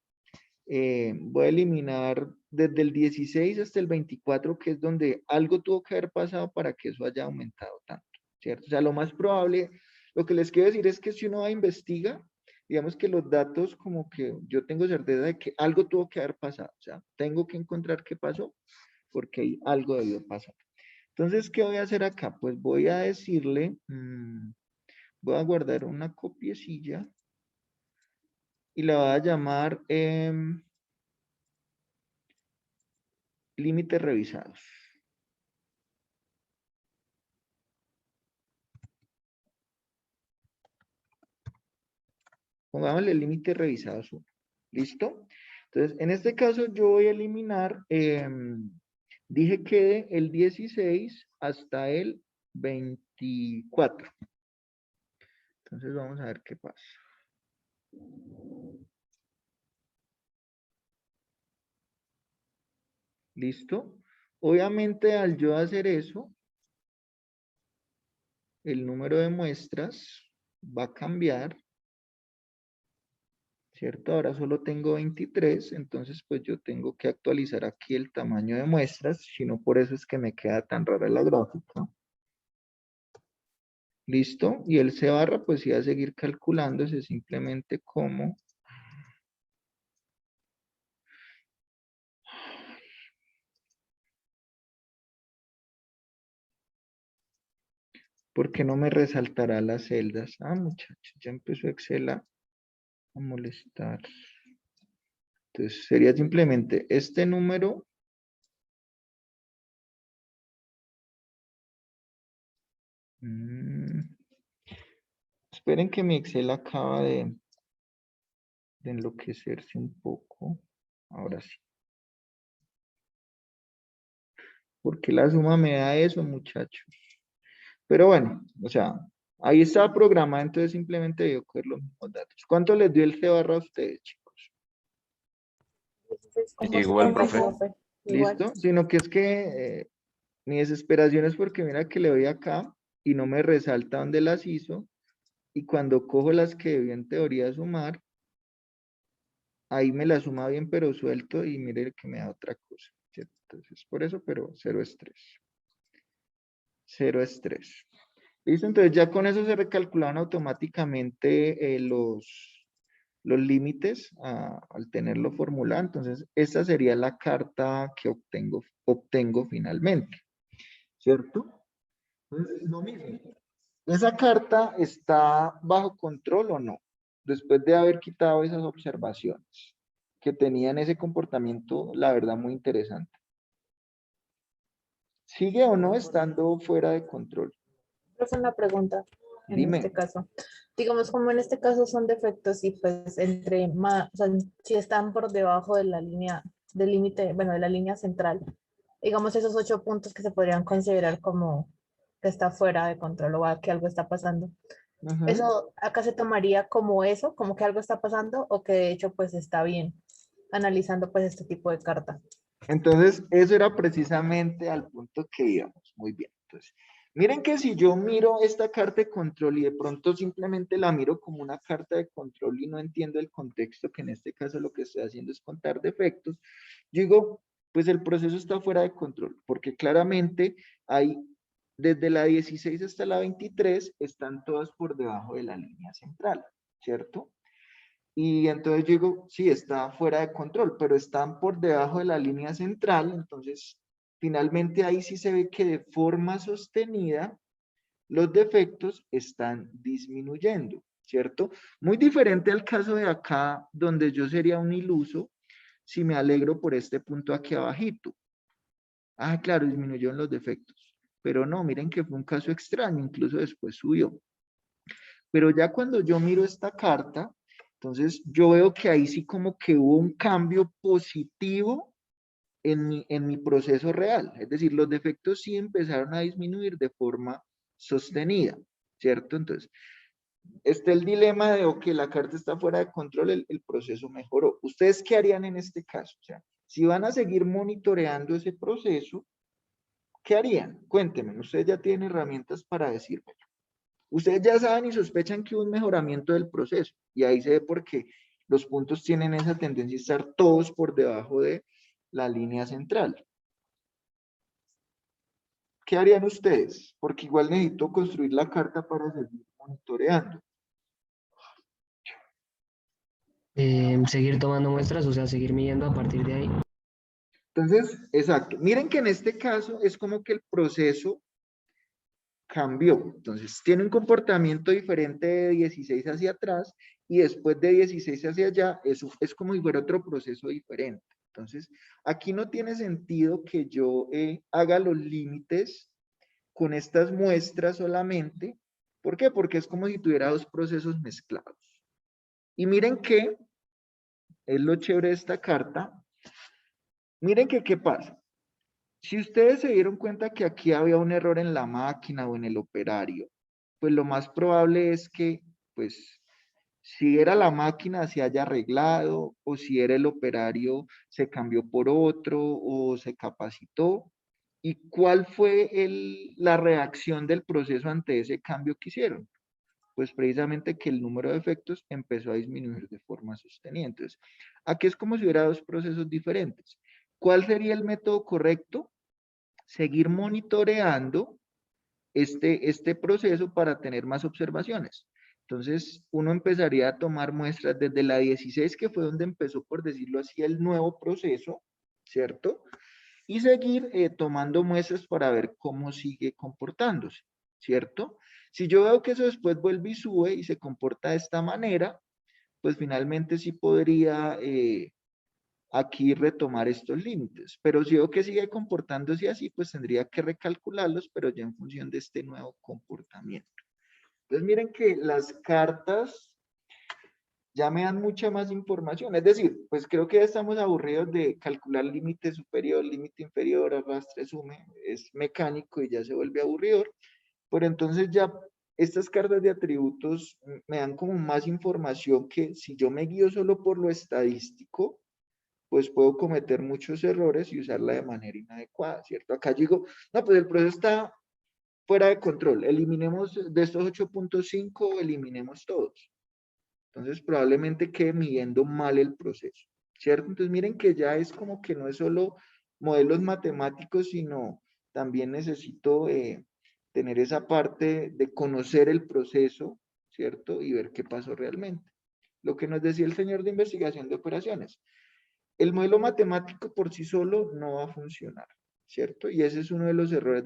desde el 16 hasta el 24, que es donde algo tuvo que haber pasado para que eso haya aumentado tanto, ¿cierto? O sea, lo más probable, lo que les quiero decir es que si uno va a investigar, digamos que los datos como que yo tengo certeza de que algo tuvo que haber pasado, o sea, tengo que encontrar qué pasó porque ahí algo debió pasar. Entonces, ¿qué voy a hacer acá? Pues voy a decirle, voy a guardar una copiecilla y la voy a llamar límites revisados. Pongámosle límites revisados 1. ¿Listo? Entonces, en este caso yo voy a eliminar, dije que el 16 hasta el 24. Entonces vamos a ver qué pasa. ¿Listo? Obviamente al yo hacer eso, el número de muestras va a cambiar, ¿cierto? Ahora solo tengo 23, entonces pues yo tengo que actualizar aquí el tamaño de muestras, si no por eso es que me queda tan rara la gráfica. ¿Listo? Y el C barra pues iba a seguir calculándose simplemente como... ¿Por qué no me resaltará las celdas? Ah, muchachos, ya empezó Excel a molestar. Entonces sería simplemente este número. Esperen que mi Excel acaba de enloquecerse un poco. Ahora sí. Porque la suma me da eso, muchachos. Pero bueno, o sea, ahí está programada, entonces simplemente debo coger los mismos datos. ¿Cuánto les dio el C barra a ustedes, chicos? 16,5, Igual, profe. Igual. ¿Listo? Sino que es que mi desesperación es porque mira que le doy acá y no me resalta dónde las hizo. Y cuando cojo las que debió en teoría sumar, ahí me la suma bien pero suelto y mire que me da otra cosa. ¿Cierto? Entonces por eso, pero cero estrés. Cero estrés. ¿Listo? Entonces ya con eso se recalculan automáticamente los límites al tenerlo formulado. Entonces esta sería la carta que obtengo finalmente. ¿Cierto? Entonces lo mismo. ¿Esa carta está bajo control o no? Después de haber quitado esas observaciones que tenían ese comportamiento, la verdad, muy interesante. ¿Sigue o no estando fuera de control? Es una pregunta en Dime. este caso. Digamos, como en este caso son defectos y pues entre más, o sea, si están por debajo de la línea del límite, bueno, de la línea central, digamos esos 8 puntos que se podrían considerar como que está fuera de control o que algo está pasando. Ujú. ¿Eso acá se tomaría como eso, como que algo está pasando o que de hecho pues está bien, analizando pues este tipo de carta? Entonces, eso era precisamente al punto que íbamos. Muy bien. Entonces, miren que si yo miro esta carta de control y de pronto simplemente la miro como una carta de control y no entiendo el contexto, que en este caso lo que estoy haciendo es contar defectos, yo digo, pues el proceso está fuera de control, porque claramente hay, desde la 16 hasta la 23, están todas por debajo de la línea central, ¿cierto? Y entonces yo digo, sí, está fuera de control, pero están por debajo de la línea central, entonces finalmente ahí sí se ve que de forma sostenida los defectos están disminuyendo, ¿cierto? Muy diferente al caso de acá, donde yo sería un iluso si me alegro por este punto aquí abajito. Ah, claro, disminuyeron los defectos, pero no, miren que fue un caso extraño, incluso después subió. Pero ya cuando yo miro esta carta, entonces yo veo que ahí sí como que hubo un cambio positivo en mi proceso real. Es decir, los defectos sí empezaron a disminuir de forma sostenida, ¿cierto? Entonces, está el dilema de, ok, la carta está fuera de control, el proceso mejoró. ¿Ustedes qué harían en este caso? O sea, si van a seguir monitoreando ese proceso, ¿qué harían? Cuéntenme, ustedes ya tienen herramientas para decirme. Ustedes ya saben y sospechan que hubo un mejoramiento del proceso y ahí se ve por qué los puntos tienen esa tendencia a estar todos por debajo de la línea central. ¿Qué harían ustedes? Porque igual necesito construir la carta para seguir monitoreando. Seguir tomando muestras, o sea, seguir midiendo a partir de ahí. Entonces, exacto. Miren que en este caso es como que el proceso cambió. Entonces, tiene un comportamiento diferente de 16 hacia atrás y después de 16 hacia allá, eso es como si fuera otro proceso diferente. Entonces, aquí no tiene sentido que yo haga los límites con estas muestras solamente. ¿Por qué? Porque es como si tuviera dos procesos mezclados. Y miren que es lo chévere de esta carta. Miren que qué pasa. Si ustedes se dieron cuenta que aquí había un error en la máquina o en el operario, pues lo más probable es que, pues, si era la máquina se haya arreglado o si era el operario se cambió por otro o se capacitó. ¿Y cuál fue la reacción del proceso ante ese cambio que hicieron? Pues precisamente que el número de efectos empezó a disminuir de forma sostenida. Entonces, aquí es como si hubiera dos procesos diferentes. ¿Cuál sería el método correcto? Seguir monitoreando este proceso para tener más observaciones. Entonces, uno empezaría a tomar muestras desde la 16, que fue donde empezó, por decirlo así, el nuevo proceso, ¿cierto? Y seguir tomando muestras para ver cómo sigue comportándose, ¿cierto? Si yo veo que eso después vuelve y sube y se comporta de esta manera, pues finalmente sí podría aquí retomar estos límites. Pero si veo que sigue comportándose así, pues tendría que recalcularlos, pero ya en función de este nuevo comportamiento. Entonces miren que las cartas ya me dan mucha más información. Es decir, pues creo que ya estamos aburridos de calcular límite superior, límite inferior, arrastre, sume. Es mecánico y ya se vuelve aburridor. Pero entonces ya estas cartas de atributos me dan como más información que si yo me guío solo por lo estadístico, pues puedo cometer muchos errores y usarla de manera inadecuada, ¿cierto? Acá digo, no, pues el proceso está fuera de control. Eliminemos de estos 8.5, eliminemos todos. Entonces probablemente quede midiendo mal el proceso, ¿cierto? Entonces miren que ya es como que no es solo modelos matemáticos, sino también necesito tener esa parte de conocer el proceso, ¿cierto? Y ver qué pasó realmente. Lo que nos decía el señor de investigación de operaciones. El modelo matemático por sí solo no va a funcionar, ¿cierto? Y ese es uno de los errores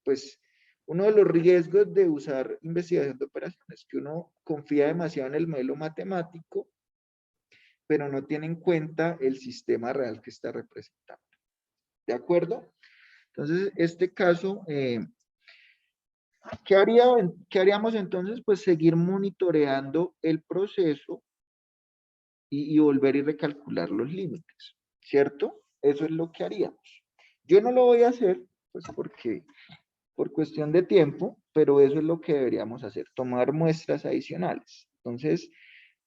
pues, uno de los riesgos de usar investigación de operaciones, que uno confía demasiado en el modelo matemático, pero no tiene en cuenta el sistema real que está representando. ¿De acuerdo? Entonces, este caso, ¿qué haríamos entonces? Pues seguir monitoreando el proceso y volver y recalcular los límites, ¿cierto? Eso es lo que haríamos. Yo no lo voy a hacer, pues porque por cuestión de tiempo, pero eso es lo que deberíamos hacer, tomar muestras adicionales. Entonces,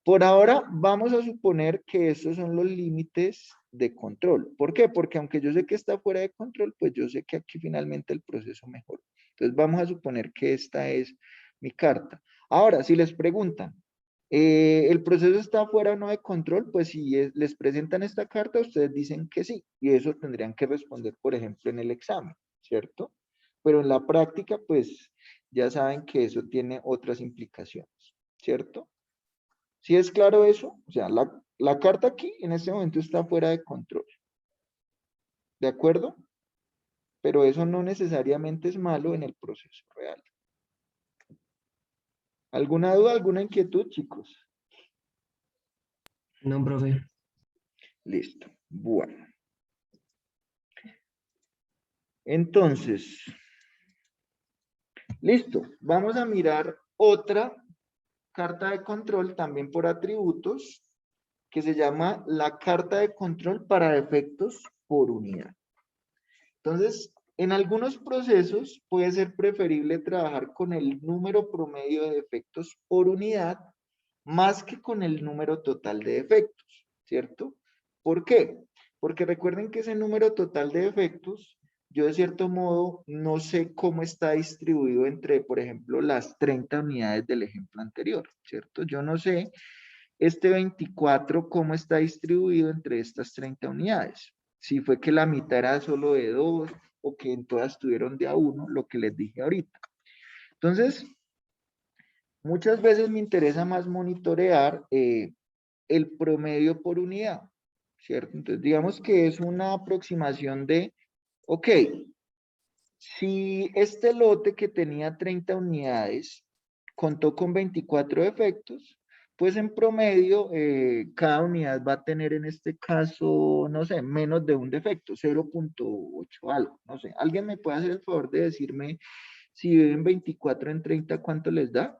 por ahora vamos a suponer que estos son los límites de control. ¿Por qué? Porque aunque yo sé que está fuera de control, pues yo sé que aquí finalmente el proceso mejoró. Entonces vamos a suponer que esta es mi carta. Ahora, si les preguntan, ¿el proceso está fuera o no de control? Pues si les presentan esta carta, ustedes dicen que sí. Y eso tendrían que responder, por ejemplo, en el examen, ¿cierto? Pero en la práctica, pues ya saben que eso tiene otras implicaciones, ¿cierto? ¿Sí es claro eso? O sea, la carta aquí en este momento está fuera de control. ¿De acuerdo? Pero eso no necesariamente es malo en el proceso real. ¿Alguna duda, alguna inquietud, chicos? No, profe. Listo. Bueno. Entonces, listo. Vamos a mirar otra carta de control también por atributos que se llama la carta de control para defectos por unidad. Entonces, en algunos procesos puede ser preferible trabajar con el número promedio de defectos por unidad más que con el número total de defectos, ¿cierto? ¿Por qué? Porque recuerden que ese número total de defectos, yo de cierto modo no sé cómo está distribuido entre, por ejemplo, las 30 unidades del ejemplo anterior, ¿cierto? Yo no sé este 24 cómo está distribuido entre estas 30 unidades. Si fue que la mitad era solo de 2 o que en todas tuvieron de a 1, lo que les dije ahorita. Entonces, muchas veces me interesa más monitorear el promedio por unidad, ¿cierto? Entonces, digamos que es una aproximación de, ok, si este lote que tenía 30 unidades contó con 24 defectos, pues en promedio cada unidad va a tener en este caso, no sé, menos de un defecto, 0.8 algo, no sé. ¿Alguien me puede hacer el favor de decirme si dividen 24 en 30, cuánto les da?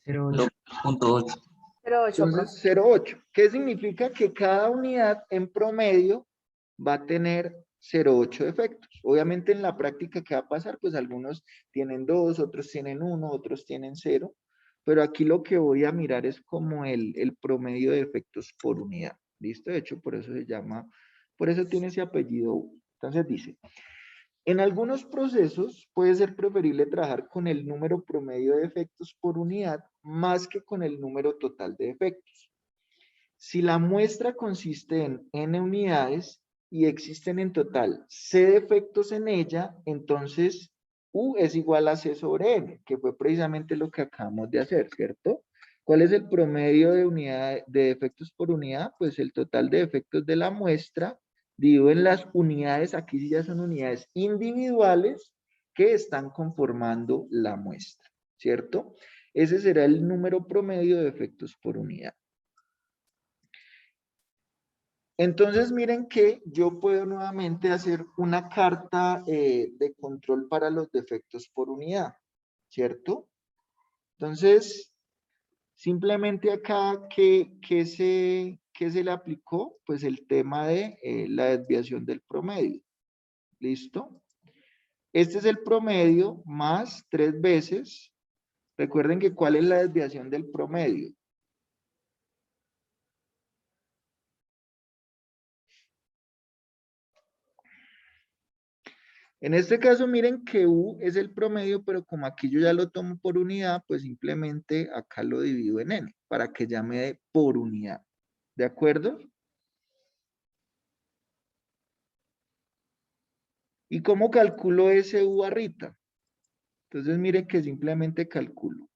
0.8. 0.8. 0,8, Entonces, 0.8. ¿Qué significa? Que cada unidad en promedio va a tener 0.8 defectos. Obviamente en la práctica, ¿qué va a pasar? Pues algunos tienen 2, otros tienen 1, otros tienen 0. Pero aquí lo que voy a mirar es como el promedio de defectos por unidad. ¿Listo? De hecho, por eso se llama, por eso tiene ese apellido. Entonces dice, en algunos procesos puede ser preferible trabajar con el número promedio de defectos por unidad más que con el número total de defectos. Si la muestra consiste en n unidades y existen en total c defectos en ella, entonces u es igual a c sobre n, que fue precisamente lo que acabamos de hacer, ¿cierto? ¿Cuál es el promedio de defectos por unidad? Pues el total de defectos de la muestra dividido en las unidades, aquí sí ya son unidades individuales que están conformando la muestra, ¿cierto? Ese será el número promedio de defectos por unidad. Entonces miren que yo puedo nuevamente hacer una carta de control para los defectos por unidad, ¿cierto? Entonces, simplemente acá, ¿qué se le aplicó? Pues el tema de la desviación del promedio. ¿Listo? Este es el promedio más 3 veces. Recuerden que ¿cuál es la desviación del promedio? En este caso, miren que U es el promedio, pero como aquí yo ya lo tomo por unidad, pues simplemente acá lo divido en N, para que ya me dé por unidad. ¿De acuerdo? ¿Y cómo calculo ese U barrita? Entonces, miren que simplemente calculo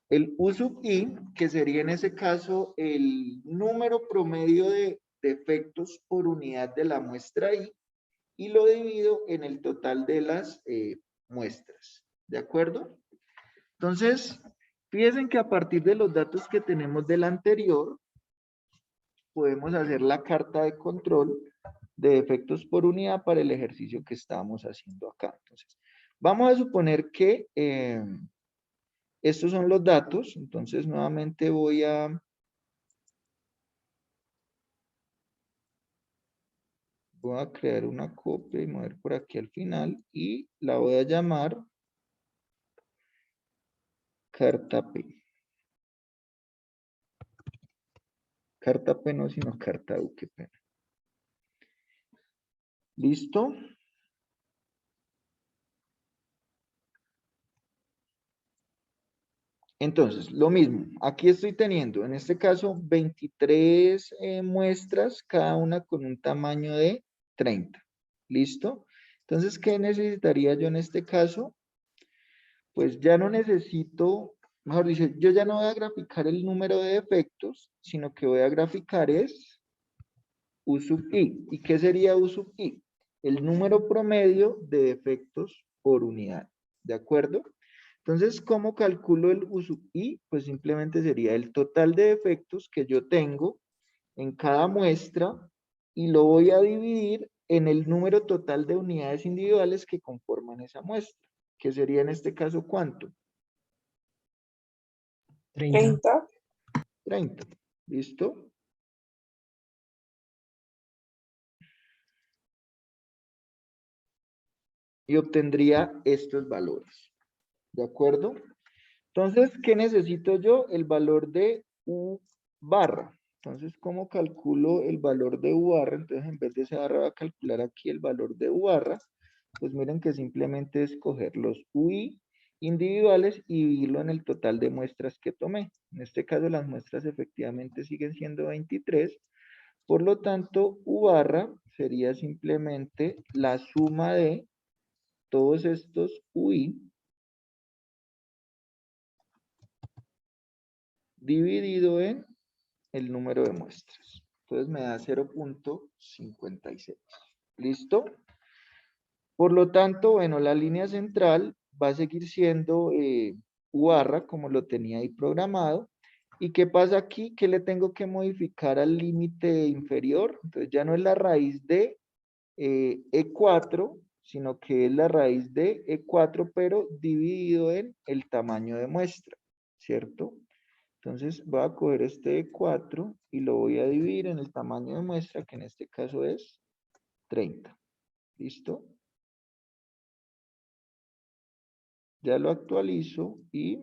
el U sub I, que sería en ese caso el número promedio de defectos por unidad de la muestra I, y lo divido en el total de las muestras. ¿De acuerdo? Entonces, fíjense que a partir de los datos que tenemos del anterior, podemos hacer la carta de control de defectos por unidad para el ejercicio que estamos haciendo acá. Entonces, vamos a suponer que estos son los datos. Entonces, nuevamente voy a crear una copia y mover por aquí al final y la voy a llamar carta P. Carta P no, sino carta U, qué pena. ¿Listo? Entonces, lo mismo. Aquí estoy teniendo, en este caso, 23 muestras, cada una con un tamaño de 30. ¿Listo? Entonces, ¿qué necesitaría yo en este caso? Pues ya no necesito, mejor dicho, yo ya no voy a graficar el número de defectos, sino que voy a graficar es U sub I. ¿Y qué sería U sub I? El número promedio de defectos por unidad. ¿De acuerdo? Entonces, ¿cómo calculo el U sub I? Pues simplemente sería el total de defectos que yo tengo en cada muestra y lo voy a dividir en el número total de unidades individuales que conforman esa muestra, que sería en este caso, ¿cuánto? 30. 30. ¿Listo? Y obtendría estos valores. ¿De acuerdo? Entonces, ¿qué necesito yo? El valor de U barra. Entonces, ¿cómo calculo el valor de U barra? Entonces, en vez de esa barra, voy a calcular aquí el valor de U barra. Pues miren que simplemente es coger los UI individuales y dividirlo en el total de muestras que tomé. En este caso, las muestras efectivamente siguen siendo 23. Por lo tanto, U barra sería simplemente la suma de todos estos UI dividido en el número de muestras. Entonces me da 0.56. ¿Listo? Por lo tanto, bueno, la línea central va a seguir siendo U barra, como lo tenía ahí programado. ¿Y qué pasa aquí? Que le tengo que modificar al límite inferior. Entonces ya no es la raíz de E4, sino que es la raíz de E4, pero dividido en el tamaño de muestra, ¿cierto? Entonces voy a coger este E4 y lo voy a dividir en el tamaño de muestra, que en este caso es 30. ¿Listo? Ya lo actualizo y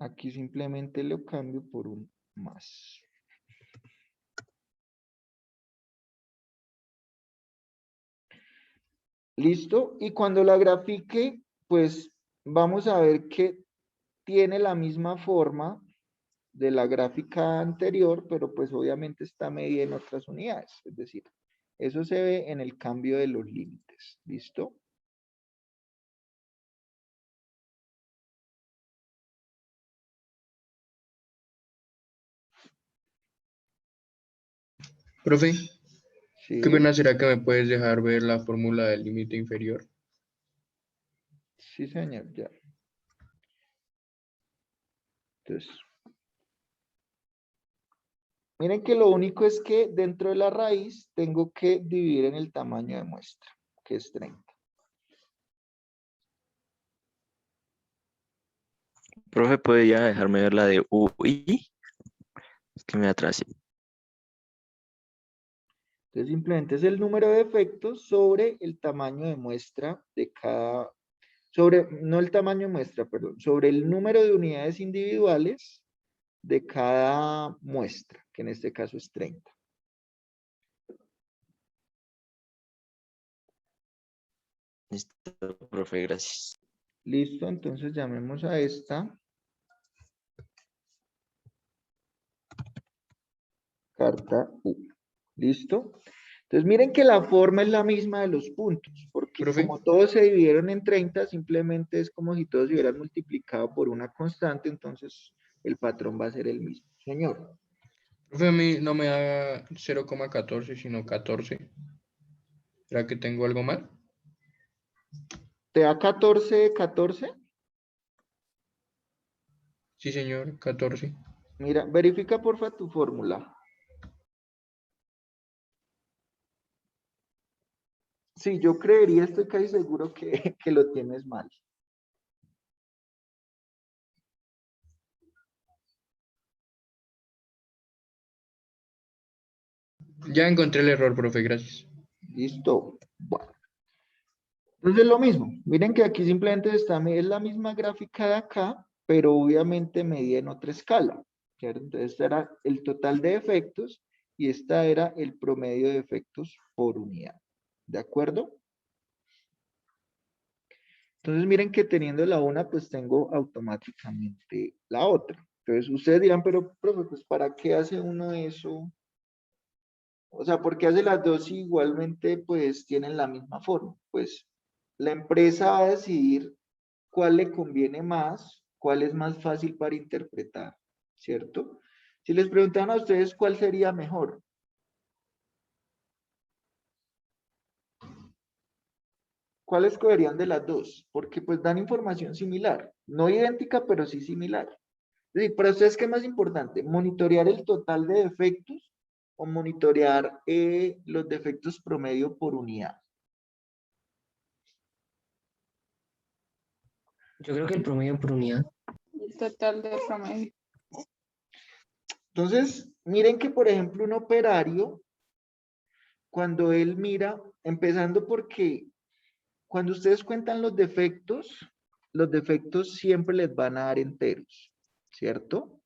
aquí simplemente lo cambio por un más. ¿Listo? Y cuando la grafique, pues vamos a ver que tiene la misma forma de la gráfica anterior, pero pues obviamente está medida en otras unidades. Es decir, eso se ve en el cambio de los límites. ¿Listo? Profe, Sí, ¿qué pena será que me puedes dejar ver la fórmula del límite inferior? sí, señor, ya. Entonces, miren que lo único es que dentro de la raíz tengo que dividir en el tamaño de muestra, que es 30. Profe, ¿puede ya dejarme ver la de UI? Es que me atrasé. Entonces simplemente es el número de efectos sobre el tamaño de muestra de cada, no el tamaño de muestra, perdón, sobre el número de unidades individuales de cada muestra, que en este caso es 30. Listo, profe, gracias. Listo, entonces llamemos a esta carta U. ¿Listo? Entonces miren que la forma es la misma de los puntos, porque Profe, como todos se dividieron en 30, simplemente es como si todos se hubieran multiplicado por una constante, entonces el patrón va a ser el mismo. Señor. profe, a mí no me da 0,14, sino 14. ¿Será que tengo algo mal? ¿Te da 14, 14? Sí, señor, 14. Mira, verifica porfa tu fórmula. Sí, yo creería, estoy casi seguro que lo tienes mal. Ya encontré el error, profe, gracias. Listo. Bueno. Entonces lo mismo. Miren que aquí simplemente es la misma gráfica de acá, pero obviamente medida en otra escala. ¿Cierto? Entonces este era el total de efectos y esta era el promedio de efectos por unidad. ¿De acuerdo? Entonces miren que teniendo la una, pues tengo automáticamente la otra. Entonces ustedes dirán, pero profe, pues ¿para qué hace uno eso? O sea, ¿por qué hace las dos si igualmente pues tienen la misma forma? Pues la empresa va a decidir cuál le conviene más, cuál es más fácil para interpretar, ¿cierto? Si les preguntan a ustedes cuál sería mejor, ¿cuál escogerían de las dos? Porque pues dan información similar, no idéntica, pero sí similar. Es decir, para ustedes, ¿qué es más importante? ¿Monitorear el total de defectos o monitorear los defectos promedio por unidad? Yo creo que el promedio por unidad. El total de promedio. Entonces, miren que, por ejemplo, un operario, cuando él mira, empezando porque cuando ustedes cuentan los defectos siempre les van a dar enteros, ¿cierto?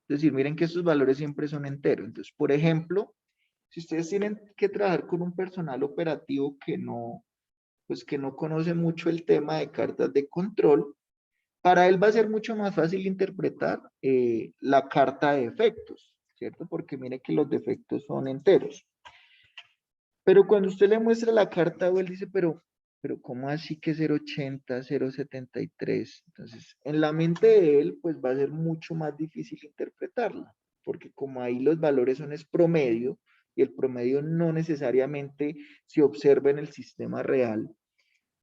Es decir, miren que estos valores siempre son enteros. Entonces, por ejemplo, si ustedes tienen que trabajar con un personal operativo pues que no conoce mucho el tema de cartas de control, para él va a ser mucho más fácil interpretar la carta de defectos, ¿cierto? Porque mire que los defectos son enteros. Pero cuando usted le muestra la carta, él dice, pero pero ¿cómo así que 0,80, 0,73? Entonces, en la mente de él, pues va a ser mucho más difícil interpretarla, porque como ahí los valores son es promedio, y el promedio no necesariamente se observa en el sistema real,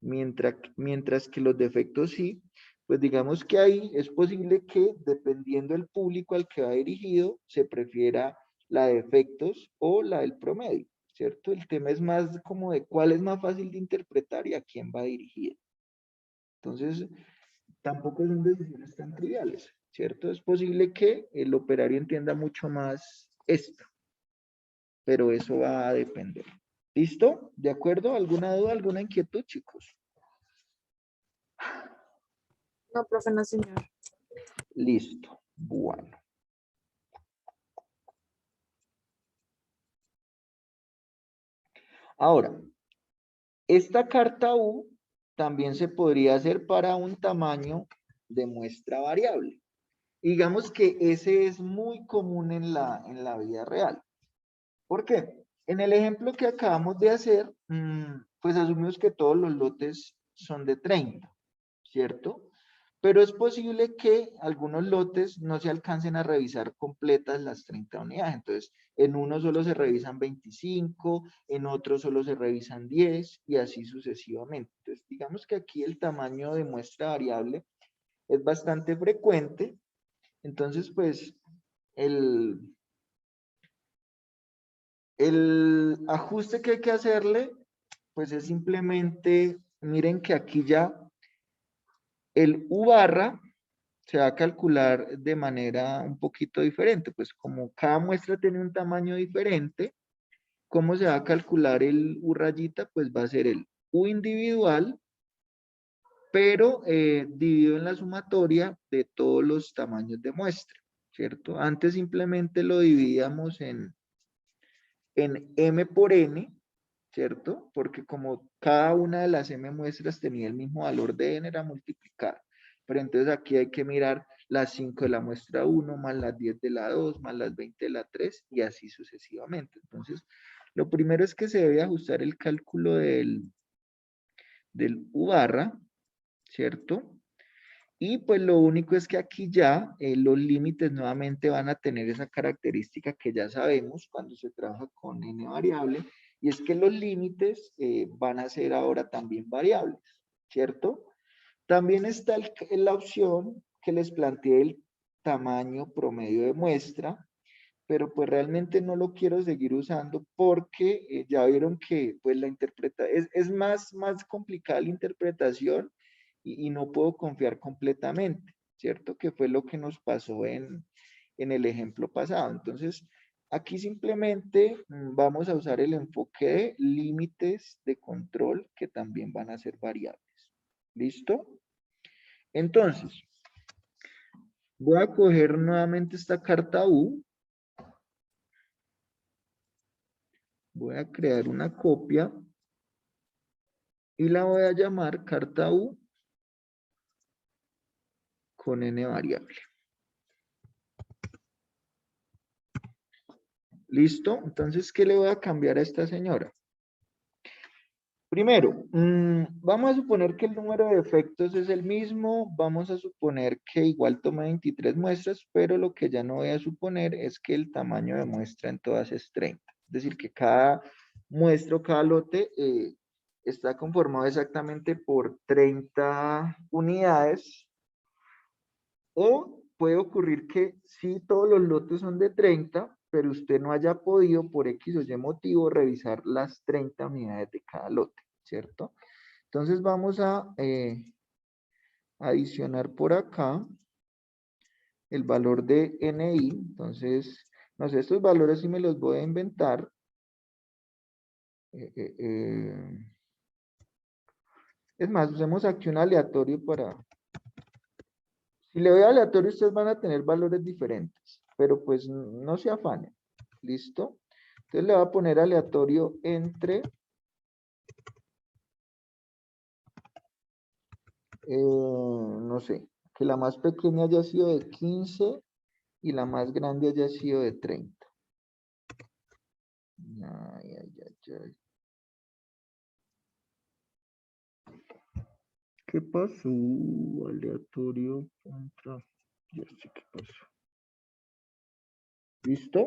mientras que los defectos sí, pues digamos que ahí es posible que dependiendo del público al que va dirigido, se prefiera la de defectos o la del promedio, ¿cierto? El tema es más como de cuál es más fácil de interpretar y a quién va dirigido. Entonces, tampoco son decisiones tan triviales, ¿cierto? Es posible que el operario entienda mucho más esto, pero eso va a depender. ¿Listo? ¿De acuerdo? ¿Alguna duda, alguna inquietud, chicos? No, profe, no, señor. Listo. Bueno. Ahora, esta carta U también se podría hacer para un tamaño de muestra variable. Digamos que ese es muy común en la vida real. ¿Por qué? En el ejemplo que acabamos de hacer, pues asumimos que todos los lotes son de 30, ¿cierto? Pero es posible que algunos lotes no se alcancen a revisar completas las 30 unidades. Entonces, en uno solo se revisan 25, en otro solo se revisan 10 y así sucesivamente. Entonces, digamos que aquí el tamaño de muestra variable es bastante frecuente. Entonces, pues, el ajuste que hay que hacerle, pues es simplemente, miren que aquí ya el U barra se va a calcular de manera un poquito diferente, pues como cada muestra tiene un tamaño diferente, ¿cómo se va a calcular el U rayita? Pues va a ser el U individual, pero dividido en la sumatoria de todos los tamaños de muestra, ¿cierto? Antes simplemente lo dividíamos en M por N, ¿cierto? Porque como cada una de las M muestras tenía el mismo valor de N, era multiplicar. Pero entonces aquí hay que mirar las 5 de la muestra 1, más las 10 de la 2, más las 20 de la 3, y así sucesivamente. Entonces, lo primero es que se debe ajustar el cálculo del U barra, ¿cierto? Y pues lo único es que aquí ya los límites nuevamente van a tener esa característica que ya sabemos cuando se trabaja con n variable, y es que los límites van a ser ahora también variables, ¿cierto? También está la opción que les planteé el tamaño promedio de muestra, pero pues realmente no lo quiero seguir usando porque ya vieron que pues la es más complicada la interpretación y no puedo confiar completamente, ¿cierto? Que fue lo que nos pasó en el ejemplo pasado. Entonces, aquí simplemente vamos a usar el enfoque de límites de control que también van a ser variables. ¿Listo? Entonces, voy a coger nuevamente esta carta U. Voy a crear una copia y la voy a llamar carta U con n variable. ¿Listo? Entonces, ¿qué le voy a cambiar a esta señora? Primero, vamos a suponer que el número de efectos es el mismo. Vamos a suponer que igual toma 23 muestras, pero lo que ya no voy a suponer es que el tamaño de muestra en todas es 30. Es decir, que cada muestra o cada lote está conformado exactamente por 30 unidades. O puede ocurrir que sí, todos los lotes son de 30, pero usted no haya podido por X o Y motivo revisar las 30 unidades de cada lote, ¿cierto? Entonces vamos a adicionar por acá el valor de NI. Entonces, no sé, estos valores sí me los voy a inventar. Es más, usemos aquí un aleatorio para... Si le doy aleatorio, ustedes van a tener valores diferentes, pero pues no se afanen. ¿Listo? Entonces le voy a poner aleatorio entre no sé, que la más pequeña haya sido de 15 y la más grande haya sido de 30. Ay, ay, ay, ay. ¿Qué pasó? Aleatorio contra... Ya sé qué pasó. ¿Listo?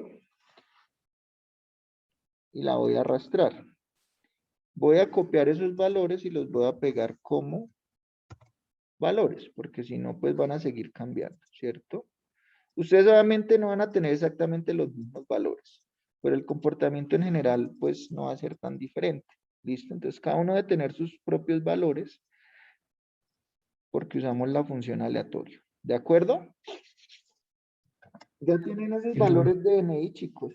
Y la voy a arrastrar. Voy a copiar esos valores y los voy a pegar como valores, porque si no, pues van a seguir cambiando, ¿cierto? Ustedes obviamente no van a tener exactamente los mismos valores, pero el comportamiento en general, pues no va a ser tan diferente. ¿Listo? Entonces, cada uno debe tener sus propios valores porque usamos la función aleatorio. ¿De acuerdo? Ya tienen esos valores de DNI, chicos.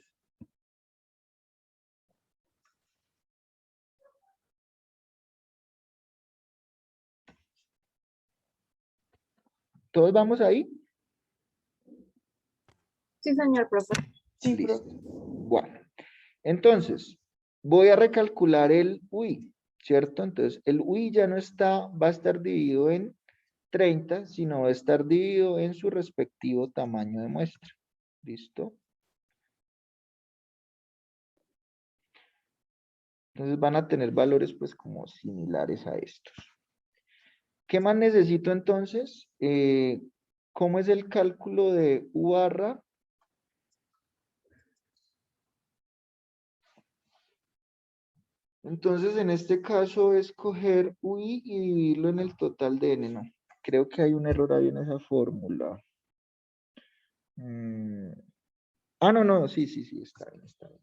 ¿Todos vamos ahí? Sí, señor profe. Sí, Listo. profe. Bueno, entonces, voy a recalcular el UI, ¿cierto? Entonces, el UI ya no está, va a estar dividido en 30, sino va a estar dividido en su respectivo tamaño de muestra. ¿Listo? Entonces van a tener valores pues como similares a estos. ¿Qué más necesito entonces? ¿Cómo es el cálculo de U barra? Entonces en este caso es coger UI y dividirlo en el total de N. No, creo que hay un error ahí en esa fórmula. No, sí, está bien, está bien.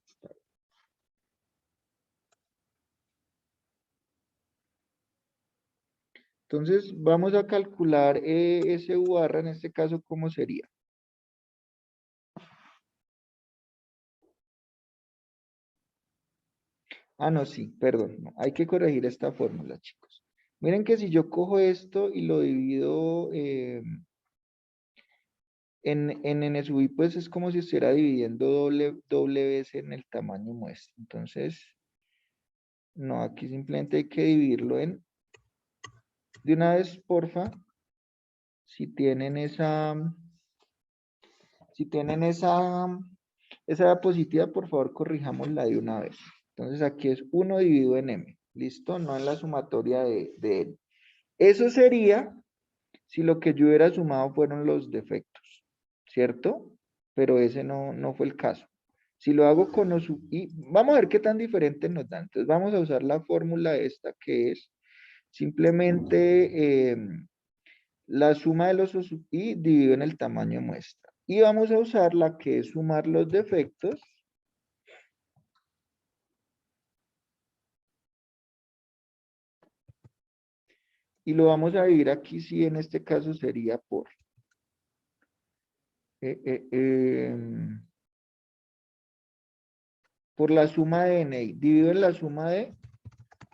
Entonces, vamos a calcular ese U barra, en este caso, ¿cómo sería? No, sí, perdón. No, hay que corregir esta fórmula, chicos. Miren que si yo cojo esto y lo divido en NSUI, pues es como si estuviera dividiendo doble vez en el tamaño muestra. Entonces, no, aquí simplemente hay que dividirlo en... De una vez, porfa, si tienen esa diapositiva, por favor, corrijámosla de una vez. Entonces, aquí es 1 dividido en M. ¿Listo? No en la sumatoria de N. Eso sería si lo que yo hubiera sumado fueron los defectos, ¿cierto? Pero ese no fue el caso. Si lo hago con los y vamos a ver qué tan diferente nos da. Entonces vamos a usar la fórmula esta que es simplemente la suma de los y dividido en el tamaño de muestra. Y vamos a usar la que es sumar los defectos. Y lo vamos a dividir aquí, sí, en este caso sería por la suma de NI, dividido en la suma de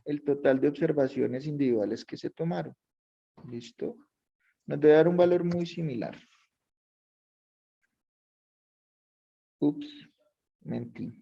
el total de observaciones individuales que se tomaron. ¿Listo? Nos debe dar un valor muy similar. Ups, mentí.